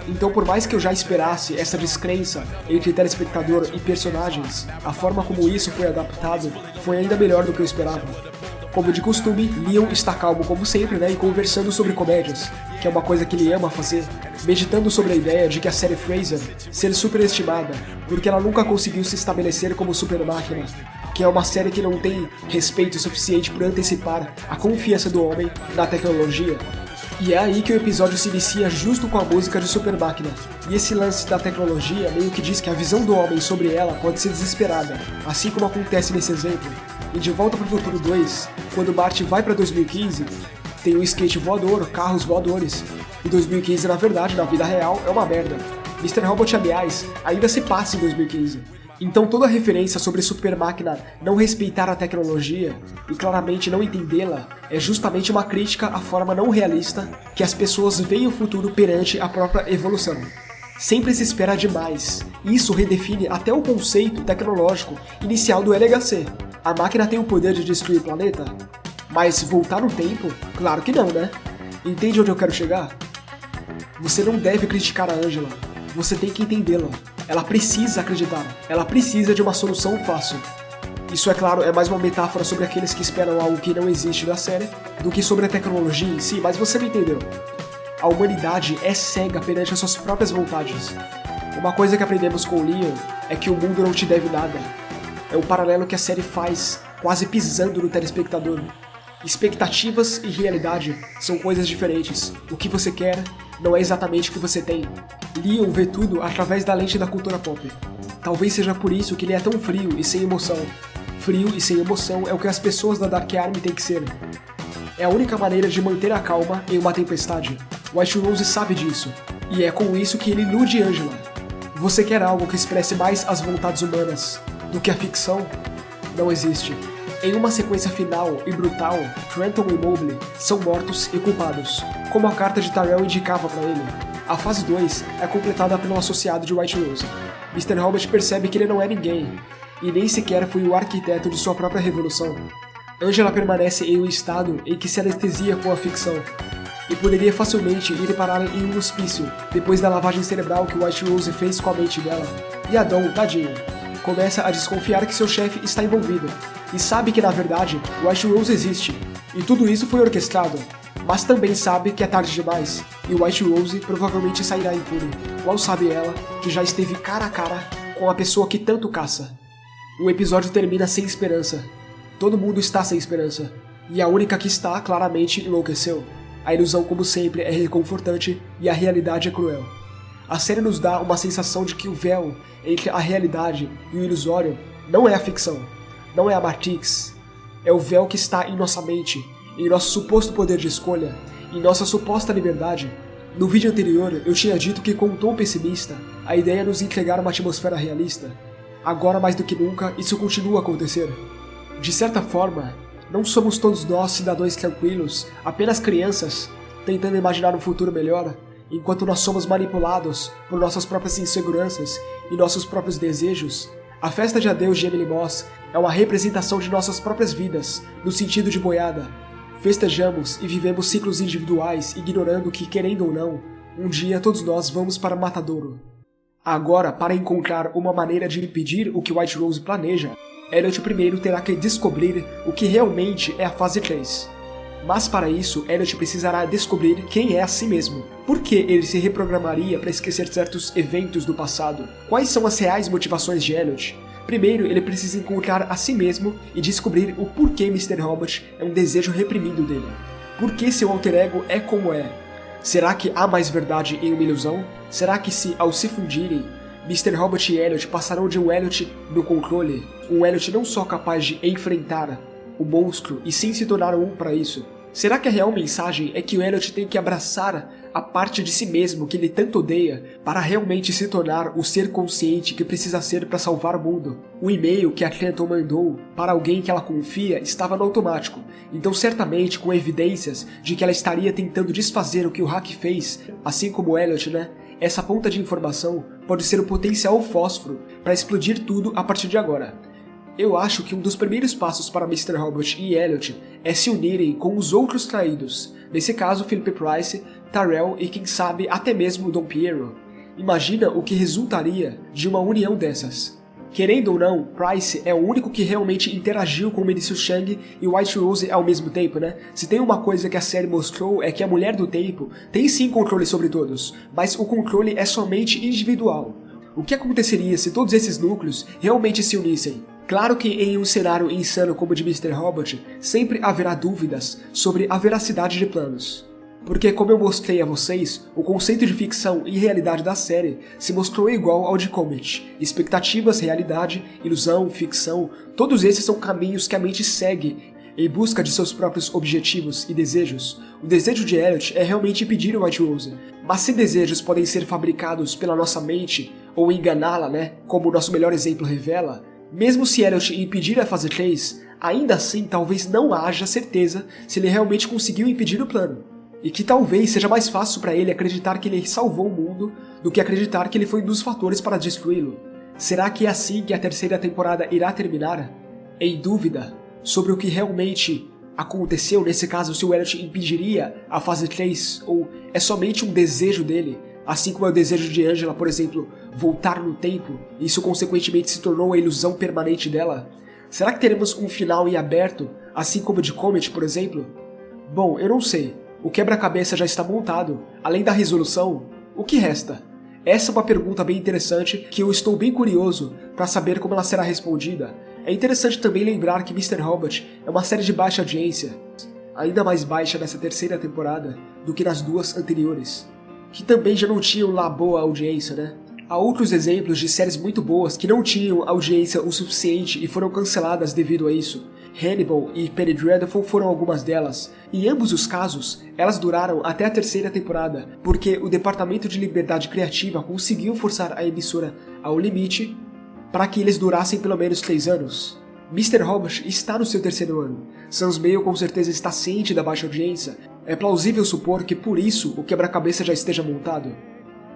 Então, por mais que eu já esperasse essa descrença entre telespectador e personagens, a forma como isso foi adaptado foi ainda melhor do que eu esperava. Como de costume, Leon está calmo como sempre, né, e conversando sobre comédias, que é uma coisa que ele ama fazer, meditando sobre a ideia de que a série Frasier ser superestimada, porque ela nunca conseguiu se estabelecer como super máquina, que é uma série que não tem respeito suficiente por antecipar a confiança do homem na tecnologia. E é aí que o episódio se inicia justo com a música de Super Máquina. E esse lance da tecnologia meio que diz que a visão do homem sobre ela pode ser desesperada, assim como acontece nesse exemplo. E de Volta para o Futuro 2, quando Bart vai para 2015, tem um skate voador, carros voadores. E 2015, na verdade, na vida real, é uma merda. Mr. Robot, aliás, ainda se passa em 2015. Então toda referência sobre Super Máquina não respeitar a tecnologia e claramente não entendê-la é justamente uma crítica à forma não realista que as pessoas veem o futuro perante a própria evolução. Sempre se espera demais. Isso redefine até o conceito tecnológico inicial do LHC. A máquina tem o poder de destruir o planeta? Mas voltar no tempo? Claro que não, né? Entende onde eu quero chegar? Você não deve criticar a Angela. Você tem que entendê-la. Ela precisa acreditar. Ela precisa de uma solução fácil. Isso, é claro, é mais uma metáfora sobre aqueles que esperam algo que não existe na série do que sobre a tecnologia em si, mas você me entendeu. A humanidade é cega perante as suas próprias vontades. Uma coisa que aprendemos com o Leon é que o mundo não te deve nada. É um paralelo que a série faz, quase pisando no telespectador. Expectativas e realidade são coisas diferentes. O que você quer não é exatamente o que você tem. Leon vê tudo através da lente da cultura pop. Talvez seja por isso que ele é tão frio e sem emoção. Frio e sem emoção é o que as pessoas da Dark Army têm que ser. É a única maneira de manter a calma em uma tempestade. White Rose sabe disso, e é com isso que ele ilude Angela. Você quer algo que expresse mais as vontades humanas do que a ficção? Não existe. Em uma sequência final e brutal, Trenton e Mobley são mortos e culpados, como a carta de Tyrell indicava para ele. A fase 2 é completada pelo associado de White Rose. Mr. Robert percebe que ele não é ninguém, e nem sequer foi o arquiteto de sua própria revolução. Angela permanece em um estado em que se anestesia com a ficção, e poderia facilmente ir parar em um hospício depois da lavagem cerebral que White Rose fez com a mente dela. E Adon, tadinho, começa a desconfiar que seu chefe está envolvido, e sabe que na verdade White Rose existe, e tudo isso foi orquestrado, mas também sabe que é tarde demais, e White Rose provavelmente sairá impune, mal sabe ela que já esteve cara a cara com a pessoa que tanto caça. O episódio termina sem esperança. Todo mundo está sem esperança, e a única que está claramente enlouqueceu. A ilusão, como sempre, é reconfortante e a realidade é cruel. A série nos dá uma sensação de que o véu entre a realidade e o ilusório não é a ficção, não é a Matrix, é o véu que está em nossa mente, em nosso suposto poder de escolha, em nossa suposta liberdade. No vídeo anterior, eu tinha dito que com um tom pessimista, a ideia é nos entregar uma atmosfera realista. Agora, mais do que nunca, isso continua a acontecer. De certa forma, não somos todos nós cidadãos tranquilos, apenas crianças, tentando imaginar um futuro melhor, enquanto nós somos manipulados por nossas próprias inseguranças e nossos próprios desejos. A festa de adeus de Emily Moss é uma representação de nossas próprias vidas, no sentido de boiada. Festejamos e vivemos ciclos individuais, ignorando que, querendo ou não, um dia todos nós vamos para Matadouro. Agora, para encontrar uma maneira de impedir o que White Rose planeja, Elliot primeiro terá que descobrir o que realmente é a fase 3. Mas para isso, Elliot precisará descobrir quem é a si mesmo. Por que ele se reprogramaria para esquecer certos eventos do passado? Quais são as reais motivações de Elliot? Primeiro, ele precisa encontrar a si mesmo e descobrir o porquê Mr. Robot é um desejo reprimido dele. Por que seu alter ego é como é? Será que há mais verdade em uma ilusão? Será que ao se fundirem, Mr. Robot e Elliot passarão de um Elliot no controle, um Elliot não só capaz de enfrentar o monstro e sim se tornar um para isso? Será que a real mensagem é que o Elliot tem que abraçar a parte de si mesmo que ele tanto odeia para realmente se tornar o ser consciente que precisa ser para salvar o mundo? O e-mail que a Clinton mandou para alguém que ela confia estava no automático, então certamente com evidências de que ela estaria tentando desfazer o que o Hack fez, assim como o Elliot, né? Essa ponta de informação pode ser o potencial fósforo para explodir tudo a partir de agora. Eu acho que um dos primeiros passos para Mr. Robot e Elliot é se unirem com os outros traídos, nesse caso Philip Price, Tyrell e quem sabe até mesmo Dom Piero. Imagina o que resultaria de uma união dessas. Querendo ou não, Price é o único que realmente interagiu com Melissa Chang e White Rose ao mesmo tempo, né? Se tem uma coisa que a série mostrou é que a Mulher do Tempo tem sim controle sobre todos, mas o controle é somente individual. O que aconteceria se todos esses núcleos realmente se unissem? Claro que em um cenário insano como o de Mr. Robot, sempre haverá dúvidas sobre a veracidade de planos. Porque, como eu mostrei a vocês, o conceito de ficção e realidade da série se mostrou igual ao de Comet. Expectativas, realidade, ilusão, ficção, todos esses são caminhos que a mente segue em busca de seus próprios objetivos e desejos. O desejo de Elliot é realmente impedir o White Rose, mas se desejos podem ser fabricados pela nossa mente, ou enganá-la, né, como o nosso melhor exemplo revela, mesmo se Elliot impedir a fase 3, ainda assim talvez não haja certeza se ele realmente conseguiu impedir o plano. E que talvez seja mais fácil para ele acreditar que ele salvou o mundo do que acreditar que ele foi um dos fatores para destruí-lo. Será que é assim que a terceira temporada irá terminar? Em dúvida sobre o que realmente aconteceu, nesse caso se o Elliot impediria a fase 3 ou é somente um desejo dele, assim como é o desejo de Angela, por exemplo, voltar no tempo e isso consequentemente se tornou a ilusão permanente dela? Será que teremos um final em aberto, assim como o de Comet, por exemplo? Bom, eu não sei. O quebra-cabeça já está montado. Além da resolução, o que resta? Essa é uma pergunta bem interessante que eu estou bem curioso para saber como ela será respondida. É interessante também lembrar que Mr. Robot é uma série de baixa audiência, ainda mais baixa nessa terceira temporada do que nas duas anteriores, que também já não tinham lá boa audiência, né? Há outros exemplos de séries muito boas que não tinham audiência o suficiente e foram canceladas devido a isso. Hannibal e Penny Dreadful foram algumas delas. Em ambos os casos, elas duraram até a terceira temporada, porque o Departamento de Liberdade Criativa conseguiu forçar a emissora ao limite para que eles durassem pelo menos 3 anos. Mr. Robot está no seu 3º ano. Sans Mail com certeza está ciente da baixa audiência. É plausível supor que por isso o quebra-cabeça já esteja montado.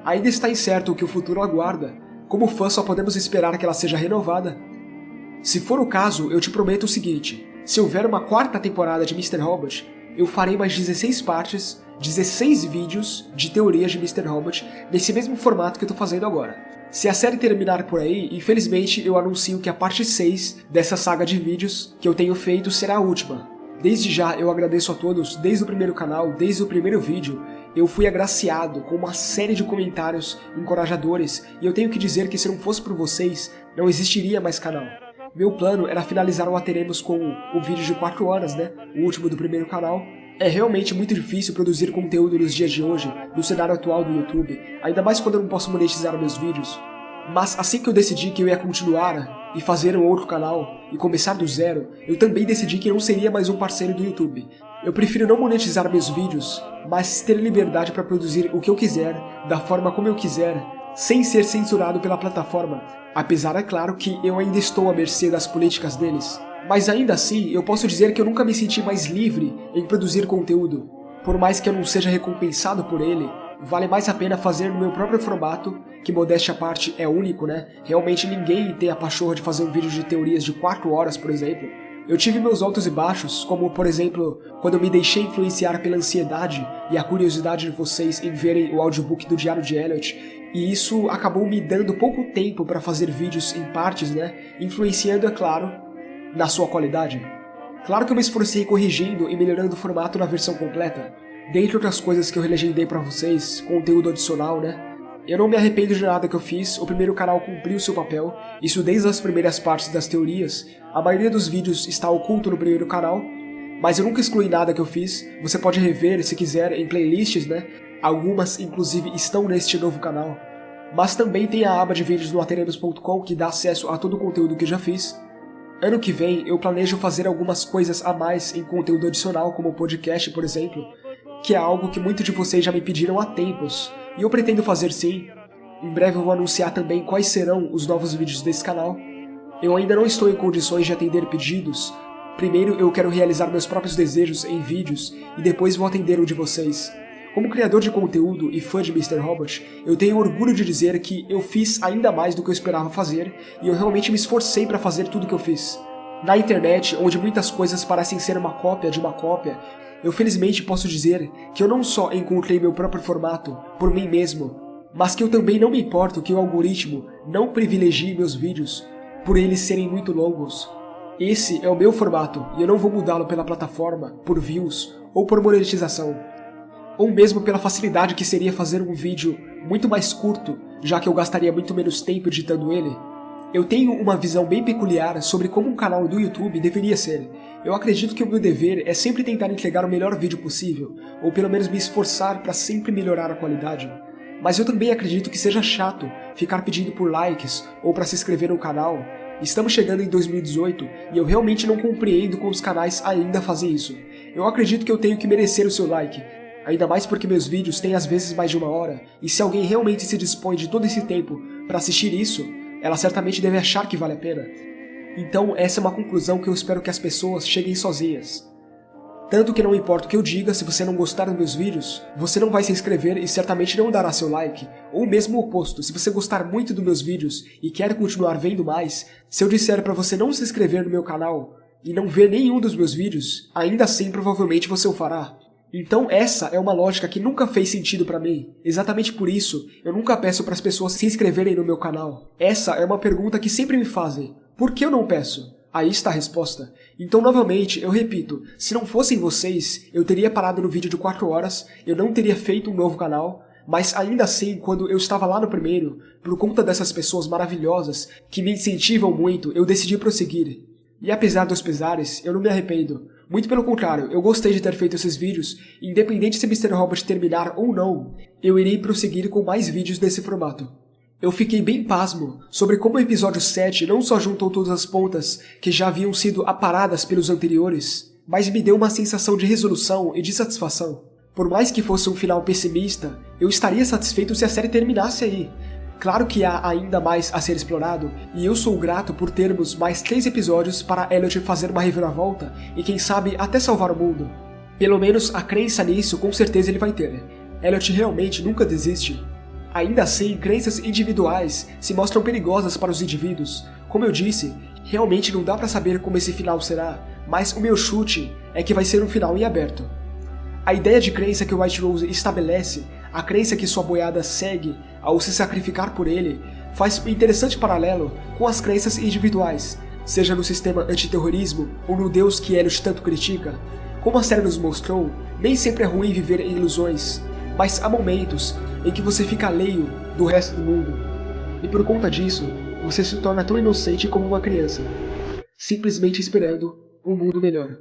Ainda está incerto o que o futuro aguarda. Como fã só podemos esperar que ela seja renovada. Se for o caso, eu te prometo o seguinte: Se houver uma 4ª temporada de Mr. Robot, eu farei mais 16 partes, 16 vídeos de teorias de Mr. Robot nesse mesmo formato que eu tô fazendo agora. Se a série terminar por aí, infelizmente eu anuncio que a parte 6 dessa saga de vídeos que eu tenho feito será a última. Desde já eu agradeço a todos, desde o primeiro canal, desde o primeiro vídeo, eu fui agraciado com uma série de comentários encorajadores e eu tenho que dizer que se não fosse por vocês, não existiria mais canal. Meu plano era finalizar o A Teremos com o vídeo de 4 horas, né? O último do primeiro canal. É realmente muito difícil produzir conteúdo nos dias de hoje, no cenário atual do YouTube, ainda mais quando eu não posso monetizar meus vídeos. Mas assim que eu decidi que eu ia continuar e fazer um outro canal e começar do zero, eu também decidi que não seria mais um parceiro do YouTube. Eu prefiro não monetizar meus vídeos, mas ter liberdade para produzir o que eu quiser, da forma como eu quiser, sem ser censurado pela plataforma, apesar, é claro, que eu ainda estou à mercê das políticas deles. Mas ainda assim, eu posso dizer que eu nunca me senti mais livre em produzir conteúdo. Por mais que eu não seja recompensado por ele, vale mais a pena fazer no meu próprio formato, que modéstia à parte é único, né? Realmente ninguém tem a pachorra de fazer um vídeo de teorias de 4 horas, por exemplo. Eu tive meus altos e baixos, como por exemplo, quando eu me deixei influenciar pela ansiedade e a curiosidade de vocês em verem o audiobook do Diário de Elliot, e isso acabou me dando pouco tempo para fazer vídeos em partes, né? Influenciando, é claro, na sua qualidade. Claro que eu me esforcei corrigindo e melhorando o formato na versão completa. Dentre outras coisas que eu legendei pra vocês, conteúdo adicional, né? Eu não me arrependo de nada que eu fiz, o primeiro canal cumpriu seu papel, isso desde as primeiras partes das teorias. A maioria dos vídeos está oculto no primeiro canal, mas eu nunca excluí nada que eu fiz, você pode rever se quiser em playlists, né? Algumas inclusive estão neste novo canal. Mas também tem a aba de vídeos no ateremos.com que dá acesso a todo o conteúdo que eu já fiz. Ano que vem eu planejo fazer algumas coisas a mais em conteúdo adicional, como o podcast, por exemplo, que é algo que muitos de vocês já me pediram há tempos, e eu pretendo fazer sim. Em breve eu vou anunciar também quais serão os novos vídeos desse canal. Eu ainda não estou em condições de atender pedidos. Primeiro eu quero realizar meus próprios desejos em vídeos, e depois vou atender o de vocês. Como criador de conteúdo e fã de Mr. Robot, eu tenho orgulho de dizer que eu fiz ainda mais do que eu esperava fazer, e eu realmente me esforcei para fazer tudo que eu fiz. Na internet, onde muitas coisas parecem ser uma cópia de uma cópia, eu felizmente posso dizer que eu não só encontrei meu próprio formato por mim mesmo, mas que eu também não me importo que o algoritmo não privilegie meus vídeos por eles serem muito longos. Esse é o meu formato e eu não vou mudá-lo pela plataforma, por views ou por monetização. Ou mesmo pela facilidade que seria fazer um vídeo muito mais curto, já que eu gastaria muito menos tempo editando ele. Eu tenho uma visão bem peculiar sobre como um canal do YouTube deveria ser. Eu acredito que o meu dever é sempre tentar entregar o melhor vídeo possível, ou pelo menos me esforçar para sempre melhorar a qualidade. Mas eu também acredito que seja chato ficar pedindo por likes ou para se inscrever no canal. Estamos chegando em 2018 e eu realmente não compreendo como os canais ainda fazem isso. Eu acredito que eu tenho que merecer o seu like, ainda mais porque meus vídeos têm às vezes mais de 1 hora, e se alguém realmente se dispõe de todo esse tempo para assistir isso, ela certamente deve achar que vale a pena. Então essa é uma conclusão que eu espero que as pessoas cheguem sozinhas. Tanto que não importa o que eu diga, se você não gostar dos meus vídeos, você não vai se inscrever e certamente não dará seu like, ou mesmo o oposto, se você gostar muito dos meus vídeos e quer continuar vendo mais, se eu disser para você não se inscrever no meu canal e não ver nenhum dos meus vídeos, ainda assim provavelmente você o fará. Então essa é uma lógica que nunca fez sentido pra mim. Exatamente por isso, eu nunca peço para as pessoas se inscreverem no meu canal. Essa é uma pergunta que sempre me fazem. Por que eu não peço? Aí está a resposta. Então novamente, eu repito, se não fossem vocês, eu teria parado no vídeo de 4 horas, eu não teria feito um novo canal, mas ainda assim, quando eu estava lá no primeiro, por conta dessas pessoas maravilhosas, que me incentivam muito, eu decidi prosseguir. E apesar dos pesares, eu não me arrependo. Muito pelo contrário, eu gostei de ter feito esses vídeos, e independente se Mr. Robot terminar ou não, eu irei prosseguir com mais vídeos desse formato. Eu fiquei bem pasmo sobre como o episódio 7 não só juntou todas as pontas que já haviam sido aparadas pelos anteriores, mas me deu uma sensação de resolução e de satisfação. Por mais que fosse um final pessimista, eu estaria satisfeito se a série terminasse aí. Claro que há ainda mais a ser explorado, e eu sou grato por termos mais 3 episódios para Elliot fazer uma reviravolta e quem sabe até salvar o mundo. Pelo menos a crença nisso com certeza ele vai ter. Elliot realmente nunca desiste. Ainda assim, crenças individuais se mostram perigosas para os indivíduos. Como eu disse, realmente não dá para saber como esse final será, mas o meu chute é que vai ser um final em aberto. A ideia de crença que o White Rose estabelece, a crença que sua boiada segue ao se sacrificar por ele, faz um interessante paralelo com as crenças individuais, seja no sistema antiterrorismo ou no Deus que Elliot tanto critica. Como a série nos mostrou, nem sempre é ruim viver em ilusões, mas há momentos em que você fica alheio do resto do mundo, e por conta disso, você se torna tão inocente como uma criança, simplesmente esperando um mundo melhor.